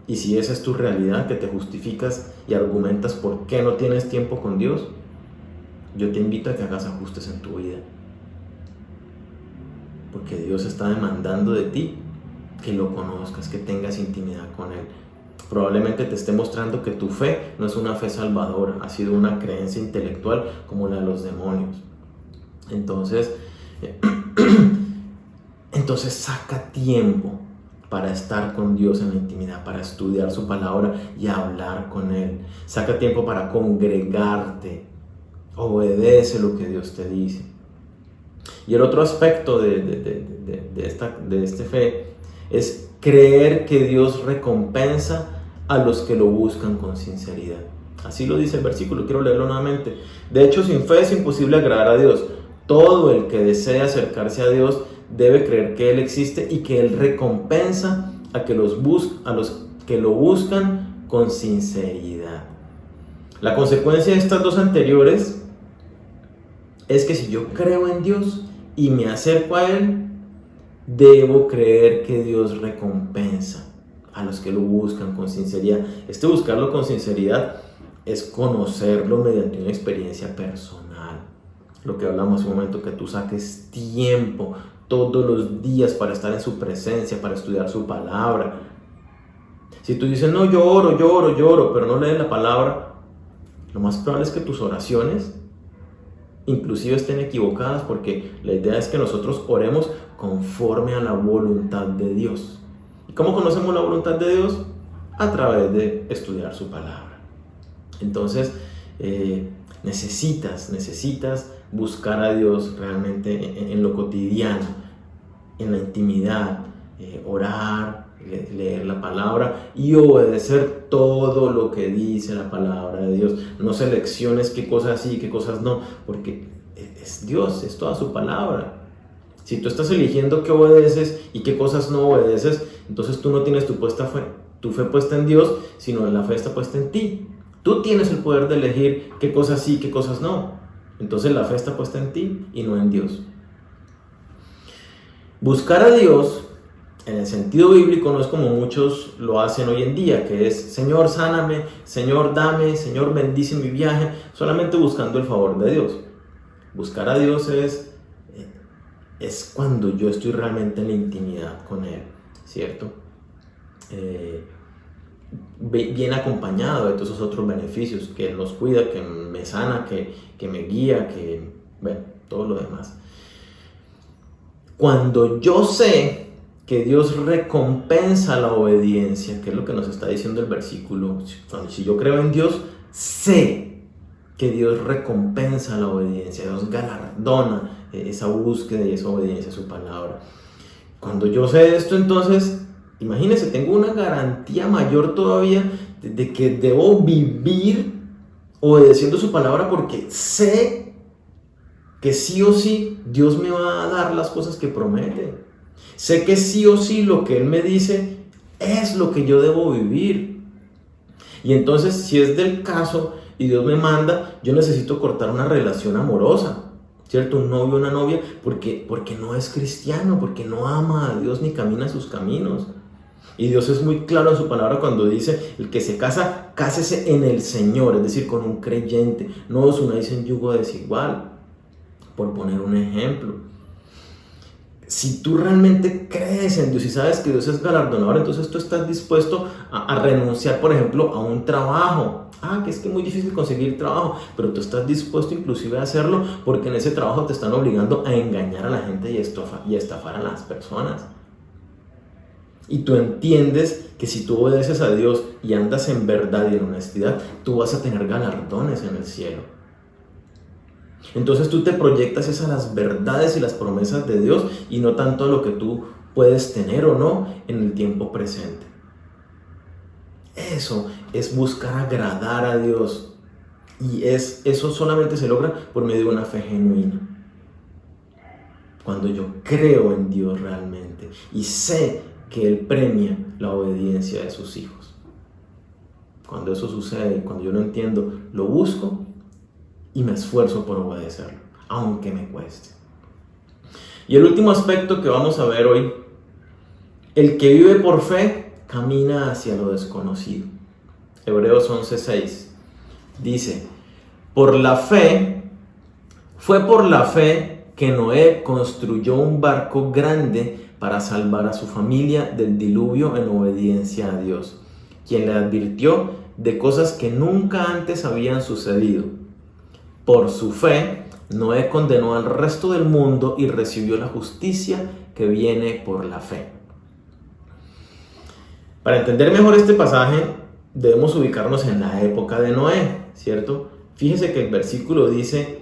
Y si esa es tu realidad, que te justificas y argumentas por qué no tienes tiempo con Dios, yo te invito a que hagas ajustes en tu vida. Porque Dios está demandando de ti que lo conozcas, que tengas intimidad con Él. Probablemente te esté mostrando que tu fe no es una fe salvadora, ha sido una creencia intelectual como la de los demonios. Entonces saca tiempo para estar con Dios en la intimidad, para estudiar su palabra y hablar con Él. Saca tiempo para congregarte, obedece lo que Dios te dice. Y el otro aspecto de esta fe es creer que Dios recompensa a los que lo buscan con sinceridad. Así lo dice el versículo, quiero leerlo nuevamente. De hecho, sin fe es imposible agradar a Dios. Todo el que desea acercarse a Dios debe creer que Él existe y que Él recompensa a los que lo buscan con sinceridad. La consecuencia de estas dos anteriores es que si yo creo en Dios y me acerco a Él, debo creer que Dios recompensa a los que lo buscan con sinceridad. Buscarlo con sinceridad es conocerlo mediante una experiencia personal. Lo que hablamos hace un momento, que tú saques tiempo todos los días para estar en su presencia, para estudiar su palabra. Si tú dices, no, yo oro, pero no lees la palabra, lo más probable es que tus oraciones inclusive estén equivocadas, porque la idea es que nosotros oremos conforme a la voluntad de Dios. ¿Y cómo conocemos la voluntad de Dios? A través de estudiar su palabra. Entonces, necesitas buscar a Dios realmente en lo cotidiano, en la intimidad, orar, leer la palabra y obedecer todo lo que dice la palabra de Dios. No selecciones qué cosas sí y qué cosas no, porque es Dios, es toda su palabra. Si tú estás eligiendo qué obedeces y qué cosas no obedeces, entonces tú no tienes tu fe puesta en Dios, sino la fe está puesta en ti. Tú tienes el poder de elegir qué cosas sí y qué cosas no. Entonces la fe está puesta en ti y no en Dios. Buscar a Dios en el sentido bíblico no es como muchos lo hacen hoy en día, que es Señor, sáname, Señor, dame, Señor, bendice mi viaje, solamente buscando el favor de Dios. Buscar a Dios es cuando yo estoy realmente en la intimidad con Él, ¿cierto? Bien acompañado de todos esos otros beneficios, que Él nos cuida, que me sana, que me guía, todo lo demás. Cuando yo sé que Dios recompensa la obediencia, que es lo que nos está diciendo el versículo. Si yo creo en Dios, sé que Dios recompensa la obediencia, Dios galardona esa búsqueda y esa obediencia a su palabra. Cuando yo sé esto, entonces, imagínense, tengo una garantía mayor todavía de que debo vivir obedeciendo su palabra, porque sé que sí o sí Dios me va a dar las cosas que promete. Sé que sí o sí lo que Él me dice es lo que yo debo vivir. Y entonces, si es del caso y Dios me manda, yo necesito cortar una relación amorosa, ¿cierto? Un novio, una novia, porque no es cristiano, porque no ama a Dios ni camina sus caminos. Y Dios es muy claro en su palabra cuando dice: el que se casa, cásese en el Señor, es decir, con un creyente. No os unáis en yugo desigual, por poner un ejemplo. Si tú realmente crees en Dios y sabes que Dios es galardonador, entonces tú estás dispuesto a renunciar, por ejemplo, a un trabajo. Que es muy difícil conseguir trabajo, pero tú estás dispuesto inclusive a hacerlo porque en ese trabajo te están obligando a engañar a la gente y estafar a las personas. Y tú entiendes que si tú obedeces a Dios y andas en verdad y en honestidad, tú vas a tener galardones en el cielo. Entonces tú te proyectas a las verdades y las promesas de Dios y no tanto a lo que tú puedes tener o no en el tiempo presente. Eso es buscar agradar a Dios, y eso solamente se logra por medio de una fe genuina. Cuando yo creo en Dios realmente y sé que Él premia la obediencia de sus hijos. Cuando eso sucede y cuando yo lo entiendo, lo busco y me esfuerzo por obedecerlo, aunque me cueste. Y el último aspecto que vamos a ver hoy: el que vive por fe camina hacia lo desconocido. Hebreos 11:6 dice: fue por la fe que Noé construyó un barco grande para salvar a su familia del diluvio en obediencia a Dios, quien le advirtió de cosas que nunca antes habían sucedido. Por su fe, Noé condenó al resto del mundo y recibió la justicia que viene por la fe. Para entender mejor este pasaje, debemos ubicarnos en la época de Noé, ¿cierto? Fíjese que el versículo dice: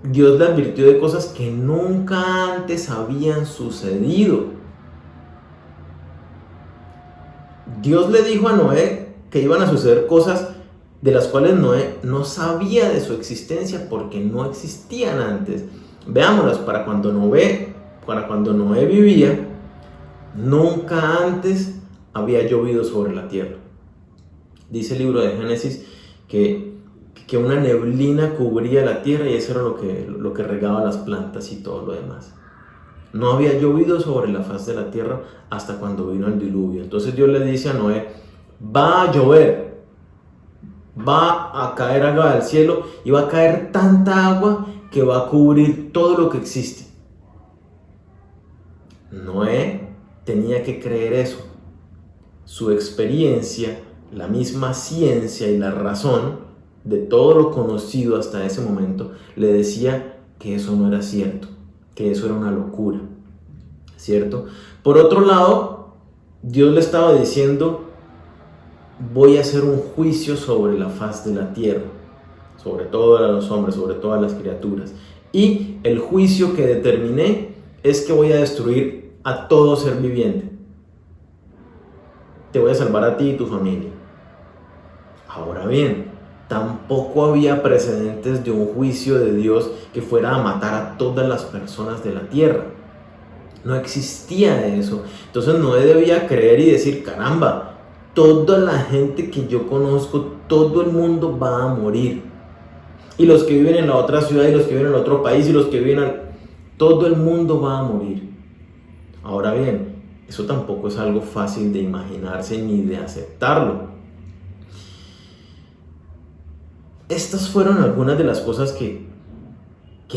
Dios le advirtió de cosas que nunca antes habían sucedido. Dios le dijo a Noé que iban a suceder cosas de las cuales Noé no sabía de su existencia porque no existían antes. Veámoslas. Para cuando Noé vivía, nunca antes había llovido sobre la tierra. Dice el libro de Génesis que una neblina cubría la tierra y eso era lo que regaba las plantas y todo lo demás. No había llovido sobre la faz de la tierra hasta cuando vino el diluvio. Entonces Dios le dice a Noé: va a llover, va a caer agua del cielo y va a caer tanta agua que va a cubrir todo lo que existe. Noé tenía que creer eso. Su experiencia, la misma ciencia y la razón de todo lo conocido hasta ese momento le decía que eso no era cierto, que eso era una locura, ¿cierto? Por otro lado, Dios le estaba diciendo: voy a hacer un juicio sobre la faz de la tierra, sobre todos los hombres, sobre todas las criaturas. Y el juicio que determiné es que voy a destruir a todo ser viviente. Te voy a salvar a ti y tu familia. Ahora bien, tampoco había precedentes de un juicio de Dios que fuera a matar a todas las personas de la tierra. No existía eso. Entonces Noé debía creer y decir: caramba, toda la gente que yo conozco, todo el mundo va a morir. Y los que viven en la otra ciudad, y los que viven en el otro país, y los que viven todo el mundo va a morir. Ahora bien, eso tampoco es algo fácil de imaginarse ni de aceptarlo. Estas fueron algunas de las cosas que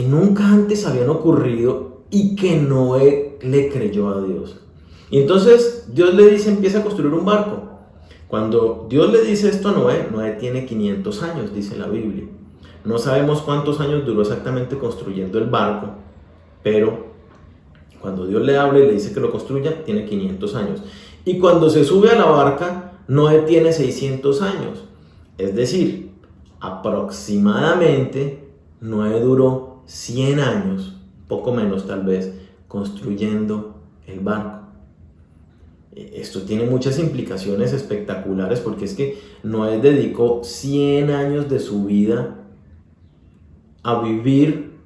nunca antes habían ocurrido y que Noé le creyó a Dios. Y entonces Dios le dice: empieza a construir un barco. Cuando Dios le dice esto a Noé, Noé tiene 500 años, dice la Biblia. No sabemos cuántos años duró exactamente construyendo el barco, pero Cuando Dios le habla y le dice que lo construya, tiene 500 años. Y cuando se sube a la barca, Noé tiene 600 años. Es decir, aproximadamente Noé duró 100 años, poco menos tal vez, construyendo el barco. Esto tiene muchas implicaciones espectaculares porque es que Noé dedicó 100 años de su vida a vivir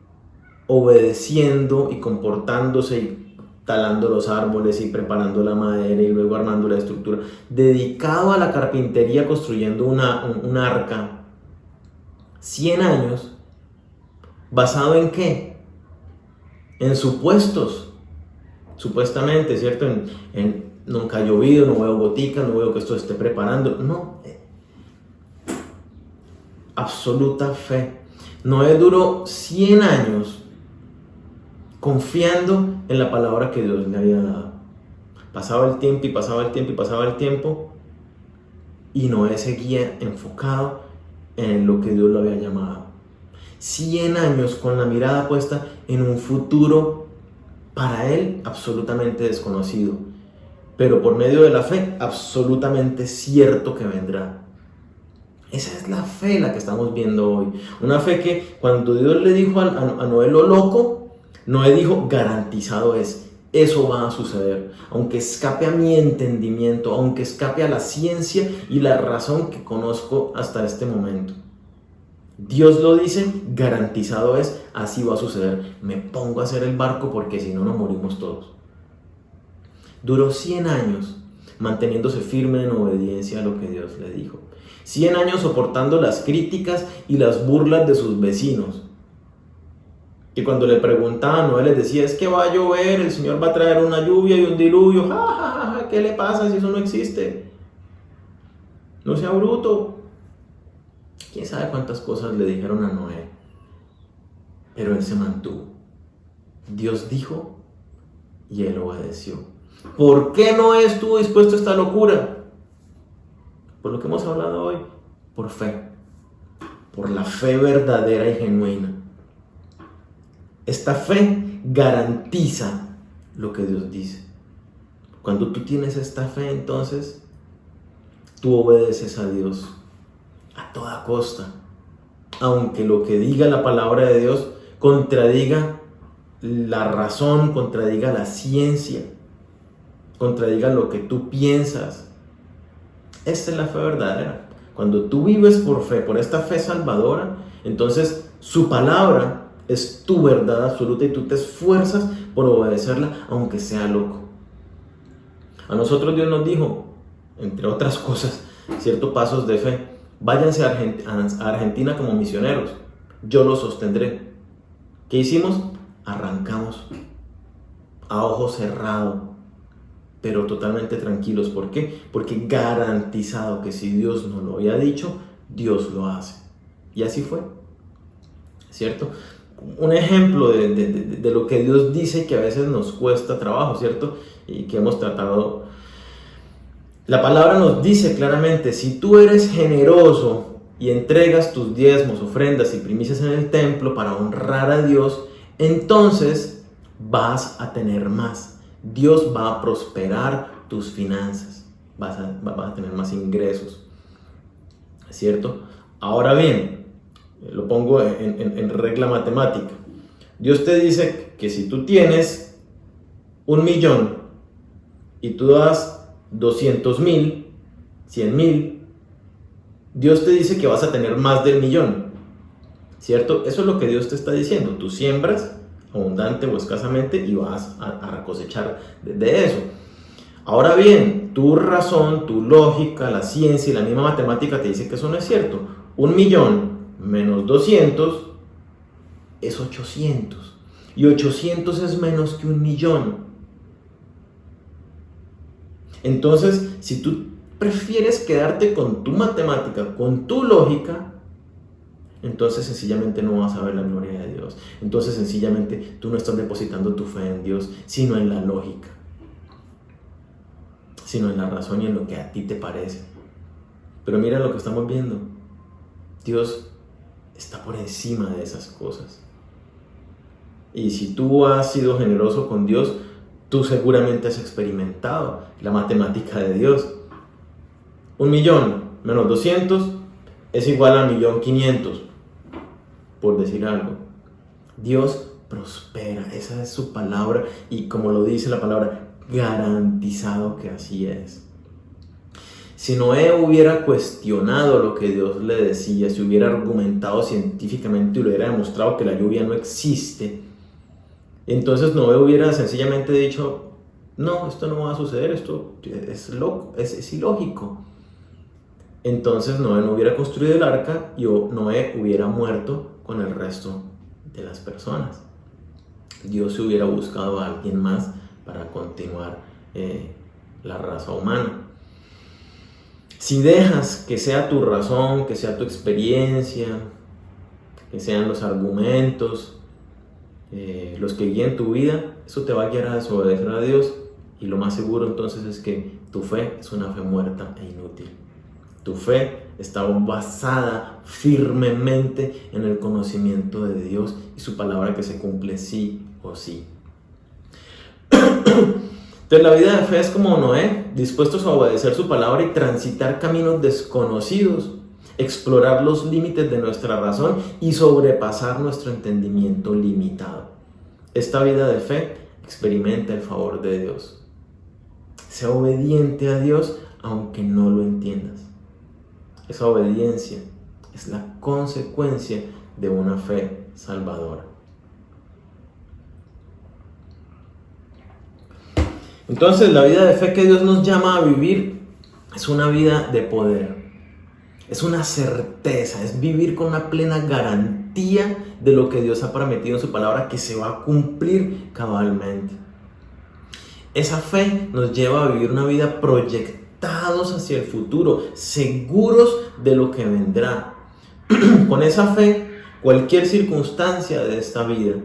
obedeciendo y comportándose y talando los árboles y preparando la madera y luego armando la estructura, dedicado a la carpintería construyendo un arca. 100 años, ¿basado en qué? En supuestos, supuestamente, ¿cierto? Nunca ha llovido, no veo gotica, no veo que esto esté preparando. No, absoluta fe. Noé duró 100 años confiando en la palabra que Dios le había dado. Pasaba el tiempo y pasaba el tiempo y pasaba el tiempo y Noé seguía enfocado en lo que Dios lo había llamado. 100 años con la mirada puesta en un futuro para él absolutamente desconocido, pero por medio de la fe absolutamente cierto que vendrá. Esa es la fe la que estamos viendo hoy. Una fe que cuando Dios le dijo a Noé lo loco, Noé dijo, garantizado es, eso va a suceder. Aunque escape a mi entendimiento, aunque escape a la ciencia y la razón que conozco hasta este momento. Dios lo dice, garantizado es, así va a suceder. Me pongo a hacer el barco porque si no nos morimos todos. Duró 100 años manteniéndose firme en obediencia a lo que Dios le dijo. 100 años soportando las críticas y las burlas de sus vecinos. Que cuando le preguntaban, Noé les decía, es que va a llover, el Señor va a traer una lluvia y un diluvio. ¡Ja, ja, ja, ja! ¿Qué le pasa si eso no existe? No sea bruto. ¿Quién sabe cuántas cosas le dijeron a Noé? Pero él se mantuvo. Dios dijo y él obedeció. ¿Por qué Noé estuvo dispuesto a esta locura? Por lo que hemos hablado hoy. Por fe. Por la fe verdadera y genuina. Esta fe garantiza lo que Dios dice. Cuando tú tienes esta fe, entonces tú obedeces a Dios a toda costa. Aunque lo que diga la palabra de Dios contradiga la razón, contradiga la ciencia, contradiga lo que tú piensas. Esta es la fe verdadera. Cuando tú vives por fe, por esta fe salvadora, entonces su palabra es tu verdad absoluta y tú te esfuerzas por obedecerla aunque sea loco. A nosotros Dios nos dijo, entre otras cosas, ciertos pasos de fe. Váyanse a Argentina como misioneros, yo los sostendré. ¿Qué hicimos? Arrancamos a ojo cerrado, pero totalmente tranquilos. ¿Por qué? Porque garantizado que si Dios nos lo había dicho, Dios lo hace. Y así fue, ¿cierto? Un ejemplo de lo que Dios dice que a veces nos cuesta trabajo, ¿cierto? Y que hemos tratado. La palabra nos dice claramente, si tú eres generoso y entregas tus diezmos, ofrendas y primicias en el templo para honrar a Dios, entonces vas a tener más. Dios va a prosperar tus finanzas, vas a tener más ingresos, ¿cierto? Ahora bien, lo pongo en regla matemática. Dios te dice que si tú tienes 1.000.000 y tú das 200.000, 100.000, Dios te dice que vas a tener más del millón, ¿cierto? Eso es lo que Dios te está diciendo. Tú siembras abundante o escasamente y vas a cosechar de eso. Ahora bien, tu razón, tu lógica, la ciencia y la misma matemática te dice que eso no es cierto. 1.000.000 menos 200 es 800 y 800 es menos que 1.000.000. Entonces, si tú prefieres quedarte con tu matemática, con tu lógica, entonces sencillamente no vas a ver la gloria de Dios. Entonces sencillamente tú no estás depositando tu fe en Dios, sino en la lógica, sino en la razón y en lo que a ti te parece. Pero mira lo que estamos viendo. Dios está por encima de esas cosas. Y si tú has sido generoso con Dios, Tú seguramente has experimentado la matemática de Dios. 1.000.000 menos 200 es igual a 1.500.000, por decir algo. Dios prospera, esa es su palabra, y como lo dice la palabra, garantizado que así es. Si Noé hubiera cuestionado lo que Dios le decía, si hubiera argumentado científicamente y le hubiera demostrado que la lluvia no existe, entonces Noé hubiera sencillamente dicho: no, esto no va a suceder, esto es loco, es ilógico. Entonces Noé no hubiera construido el arca y Noé hubiera muerto con el resto de las personas. Dios se hubiera buscado a alguien más para continuar la raza humana. Si dejas que sea tu razón, que sea tu experiencia, que sean los argumentos los que guíen tu vida, eso te va a guiar a desobedecer a Dios, y lo más seguro entonces es que tu fe es una fe muerta e inútil. Tu fe está basada firmemente en el conocimiento de Dios y su palabra que se cumple sí o sí. Entonces la vida de fe es como Noé, dispuestos a obedecer su palabra y transitar caminos desconocidos, explorar los límites de nuestra razón y sobrepasar nuestro entendimiento limitado. Esta vida de fe experimenta el favor de Dios. Sea obediente a Dios aunque no lo entiendas. Esa obediencia es la consecuencia de una fe salvadora. Entonces, la vida de fe que Dios nos llama a vivir es una vida de poder. Es una certeza, es vivir con una plena garantía de lo que Dios ha prometido en su palabra, que se va a cumplir cabalmente. Esa fe nos lleva a vivir una vida proyectados hacia el futuro, seguros de lo que vendrá. Con esa fe, cualquier circunstancia de esta vida,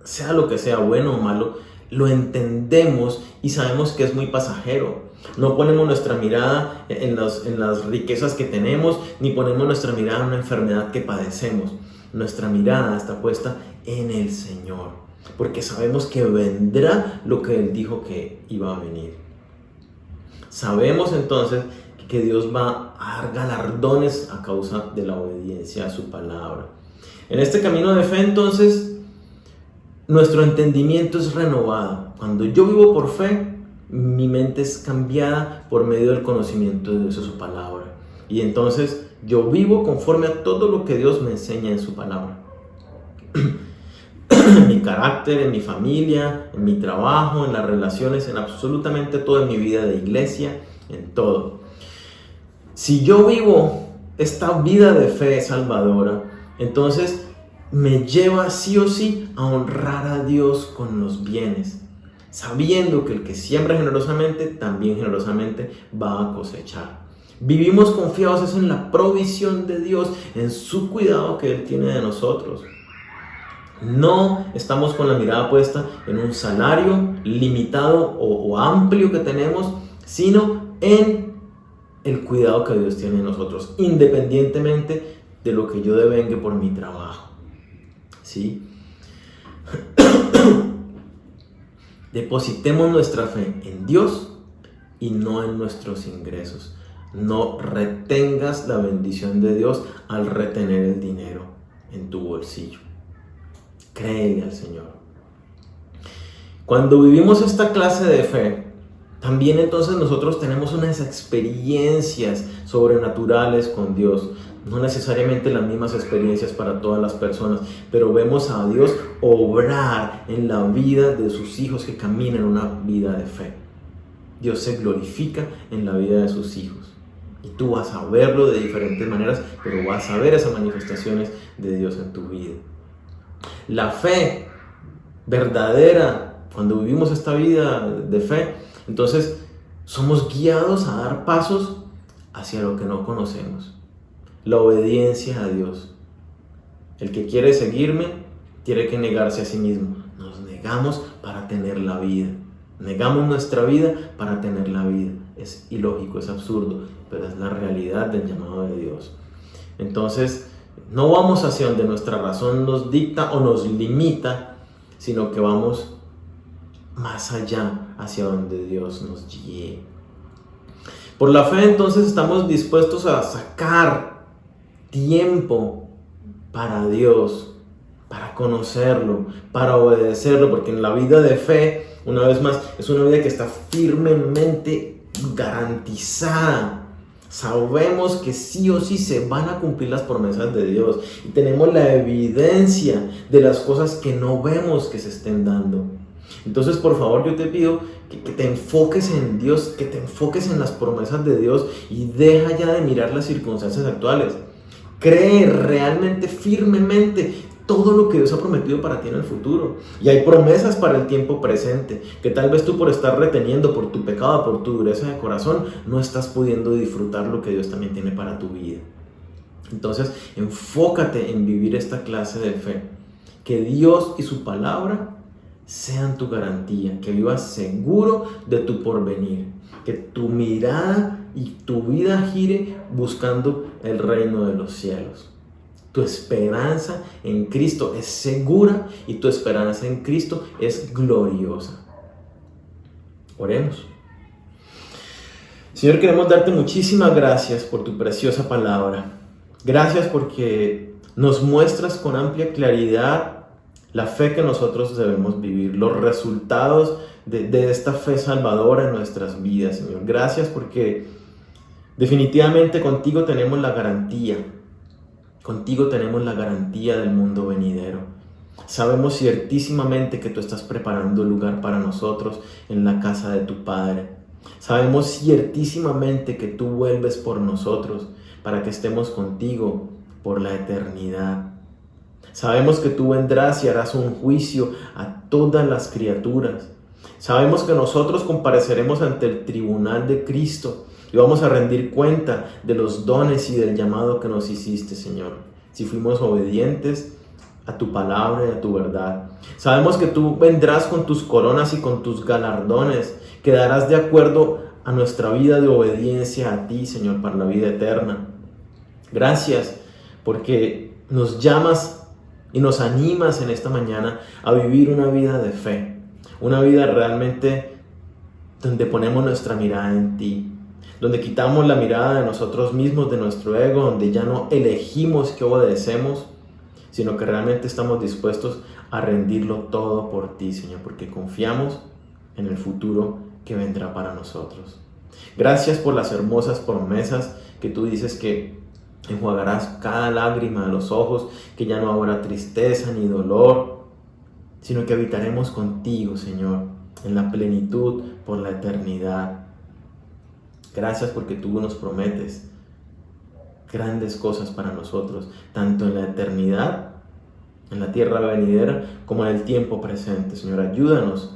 sea lo que sea, bueno o malo, lo entendemos y sabemos que es muy pasajero. No ponemos nuestra mirada en las riquezas que tenemos, ni ponemos nuestra mirada en una enfermedad que padecemos. Nuestra mirada está puesta en el Señor, porque sabemos que vendrá lo que Él dijo que iba a venir. Sabemos entonces que Dios va a dar galardones a causa de la obediencia a su palabra. En este camino de fe, entonces, nuestro entendimiento es renovado. Cuando yo vivo por fe, mi mente es cambiada por medio del conocimiento de Dios y su palabra. Y entonces yo vivo conforme a todo lo que Dios me enseña en su palabra. En mi carácter, en mi familia, en mi trabajo, en las relaciones, en absolutamente toda mi vida de iglesia, en todo. Si yo vivo esta vida de fe salvadora, entonces me lleva sí o sí a honrar a Dios con los bienes, sabiendo que el que siembra generosamente, también generosamente va a cosechar. Vivimos confiados en la provisión de Dios, en su cuidado que Él tiene de nosotros. No estamos con la mirada puesta en un salario limitado o amplio que tenemos, sino en el cuidado que Dios tiene de nosotros, independientemente de lo que yo devengue por mi trabajo. ¿Sí? Depositemos nuestra fe en Dios y no en nuestros ingresos. No retengas la bendición de Dios al retener el dinero en tu bolsillo. Créele al Señor. Cuando vivimos esta clase de fe, también entonces nosotros tenemos unas experiencias sobrenaturales con Dios. No necesariamente las mismas experiencias para todas las personas, pero vemos a Dios obrar en la vida de sus hijos que caminan una vida de fe. Dios se glorifica en la vida de sus hijos. Y tú vas a verlo de diferentes maneras, pero vas a ver esas manifestaciones de Dios en tu vida. La fe verdadera, cuando vivimos esta vida de fe, entonces somos guiados a dar pasos hacia lo que no conocemos. La obediencia a Dios. El que quiere seguirme tiene que negarse a sí mismo. Nos negamos para tener la vida. Negamos nuestra vida para tener la vida. Es ilógico, es absurdo, pero es la realidad del llamado de Dios. Entonces, no vamos hacia donde nuestra razón nos dicta o nos limita, sino que vamos más allá, hacia donde Dios nos guíe. Por la fe entonces estamos dispuestos a sacar tiempo para Dios, para conocerlo, para obedecerlo, porque en la vida de fe, una vez más, es una vida que está firmemente garantizada. Sabemos que sí o sí se van a cumplir las promesas de Dios y tenemos la evidencia de las cosas que no vemos que se estén dando. Entonces, por favor, yo te pido que te enfoques en Dios, que te enfoques en las promesas de Dios y deja ya de mirar las circunstancias actuales. Cree realmente, firmemente, todo lo que Dios ha prometido para ti en el futuro. Y hay promesas para el tiempo presente, que tal vez tú por estar reteniendo, por tu pecado, por tu dureza de corazón, no estás pudiendo disfrutar lo que Dios también tiene para tu vida. Entonces, enfócate en vivir esta clase de fe. Que Dios y su palabra sean tu garantía, que vivas seguro de tu porvenir, que tu mirada y tu vida gire buscando el reino de los cielos. Tu esperanza en Cristo es segura y tu esperanza en Cristo es gloriosa. Oremos. Señor, queremos darte muchísimas gracias por tu preciosa palabra. Gracias porque nos muestras con amplia claridad la fe que nosotros debemos vivir, los resultados de esta fe salvadora en nuestras vidas, Señor. Gracias porque definitivamente contigo tenemos la garantía. Contigo tenemos la garantía del mundo venidero. Sabemos ciertísimamente que tú estás preparando lugar para nosotros en la casa de tu Padre. Sabemos ciertísimamente que tú vuelves por nosotros para que estemos contigo por la eternidad. Sabemos que tú vendrás y harás un juicio a todas las criaturas. Sabemos que nosotros compareceremos ante el tribunal de Cristo y vamos a rendir cuenta de los dones y del llamado que nos hiciste, Señor, si fuimos obedientes a tu palabra y a tu verdad. Sabemos que tú vendrás con tus coronas y con tus galardones, que darás de acuerdo a nuestra vida de obediencia a ti, Señor, para la vida eterna. Gracias porque nos llamas y nos animas en esta mañana a vivir una vida de fe, una vida realmente donde ponemos nuestra mirada en ti, donde quitamos la mirada de nosotros mismos, de nuestro ego, donde ya no elegimos qué obedecemos, sino que realmente estamos dispuestos a rendirlo todo por ti, Señor, porque confiamos en el futuro que vendrá para nosotros. Gracias por las hermosas promesas que tú dices que enjuagarás cada lágrima de los ojos, que ya no habrá tristeza ni dolor, sino que habitaremos contigo, Señor, en la plenitud por la eternidad. Gracias porque tú nos prometes grandes cosas para nosotros, tanto en la eternidad, en la tierra venidera, como en el tiempo presente. Señor, ayúdanos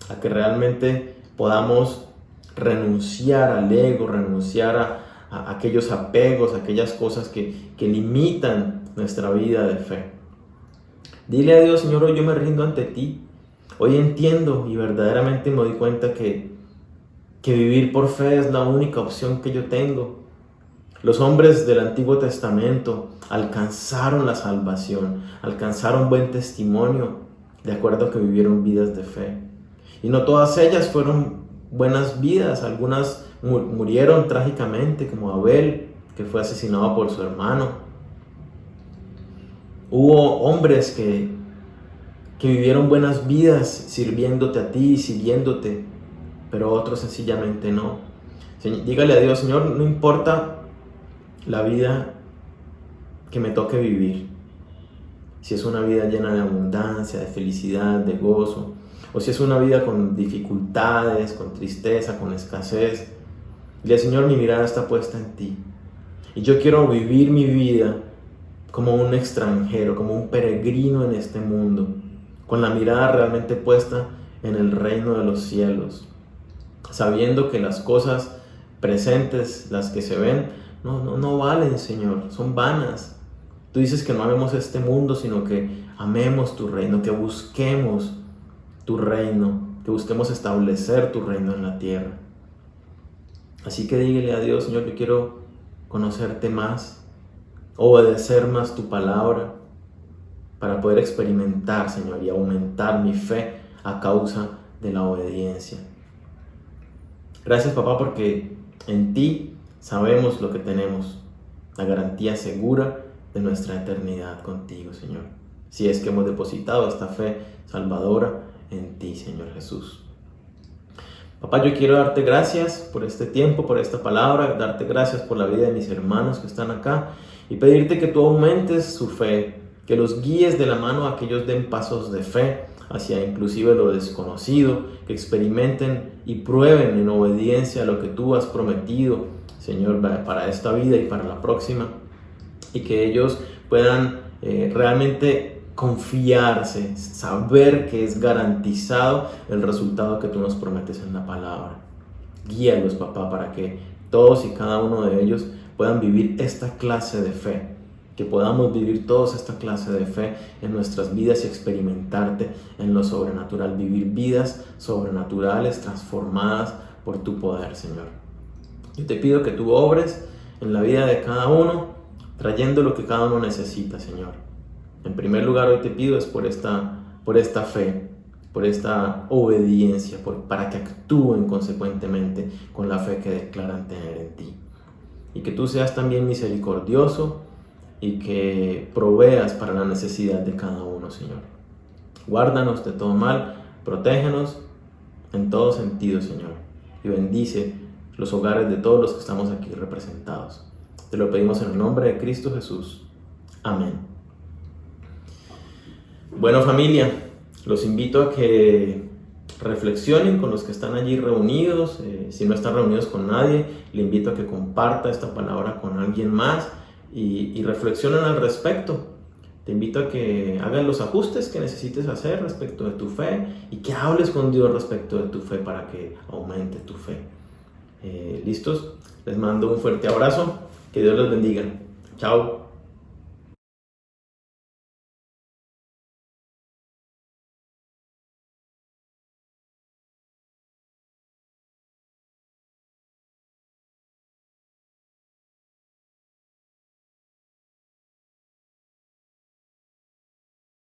a que realmente podamos renunciar al ego, renunciar a aquellos apegos, aquellas cosas que limitan nuestra vida de fe. Dile a Dios, Señor, hoy yo me rindo ante ti. Hoy entiendo y verdaderamente me doy cuenta que vivir por fe es la única opción que yo tengo. Los hombres del Antiguo Testamento alcanzaron la salvación, alcanzaron buen testimonio de acuerdo a que vivieron vidas de fe. Y no todas ellas fueron buenas vidas, algunas murieron trágicamente, como Abel, que fue asesinado por su hermano. Hubo hombres que vivieron buenas vidas sirviéndote a ti, siguiéndote, pero otros sencillamente no. Dígale a Dios, Señor, no importa la vida que me toque vivir, si es una vida llena de abundancia, de felicidad, de gozo, o si es una vida con dificultades, con tristeza, con escasez. Dile, Señor, mi mirada está puesta en ti. Y yo quiero vivir mi vida como un extranjero, como un peregrino en este mundo, con la mirada realmente puesta en el reino de los cielos, sabiendo que las cosas presentes, las que se ven, no valen, Señor, son vanas. Tú dices que no amemos este mundo, sino que amemos tu reino, que busquemos tu reino, que busquemos establecer tu reino en la tierra. Así que dígale a Dios, Señor, yo quiero conocerte más, obedecer más tu palabra, para poder experimentar, Señor, y aumentar mi fe a causa de la obediencia. Gracias, papá, porque en ti sabemos lo que tenemos, la garantía segura de nuestra eternidad contigo, Señor. Si es que hemos depositado esta fe salvadora en ti, Señor Jesús. Papá, yo quiero darte gracias por este tiempo, por esta palabra, darte gracias por la vida de mis hermanos que están acá y pedirte que tú aumentes su fe, que los guíes de la mano a que ellos den pasos de fe hacia inclusive lo desconocido, que experimenten y prueben en obediencia lo que tú has prometido, Señor, para esta vida y para la próxima, y que ellos puedan realmente confiarse, saber que es garantizado el resultado que tú nos prometes en la palabra. Guíalos, papá, para que todos y cada uno de ellos puedan vivir esta clase de fe, que podamos vivir todos esta clase de fe en nuestras vidas y experimentarte en lo sobrenatural, vivir vidas sobrenaturales transformadas por tu poder, Señor. Yo te pido que tú obres en la vida de cada uno, trayendo lo que cada uno necesita, Señor. En primer lugar, hoy te pido es por esta fe, por esta obediencia, para que actúen consecuentemente con la fe que declaran tener en ti. Y que tú seas también misericordioso y que proveas para la necesidad de cada uno, Señor. Guárdanos de todo mal, protégenos en todo sentido, Señor. Y bendice los hogares de todos los que estamos aquí representados. Te lo pedimos en el nombre de Cristo Jesús. Amén. Bueno, familia, los invito a que reflexionen con los que están allí reunidos. Si no están reunidos con nadie, le invito a que comparta esta palabra con alguien más y reflexionen al respecto. Te invito a que hagan los ajustes que necesites hacer respecto de tu fe y que hables con Dios respecto de tu fe para que aumente tu fe. ¿Listos? Les mando un fuerte abrazo. Que Dios los bendiga. Chao.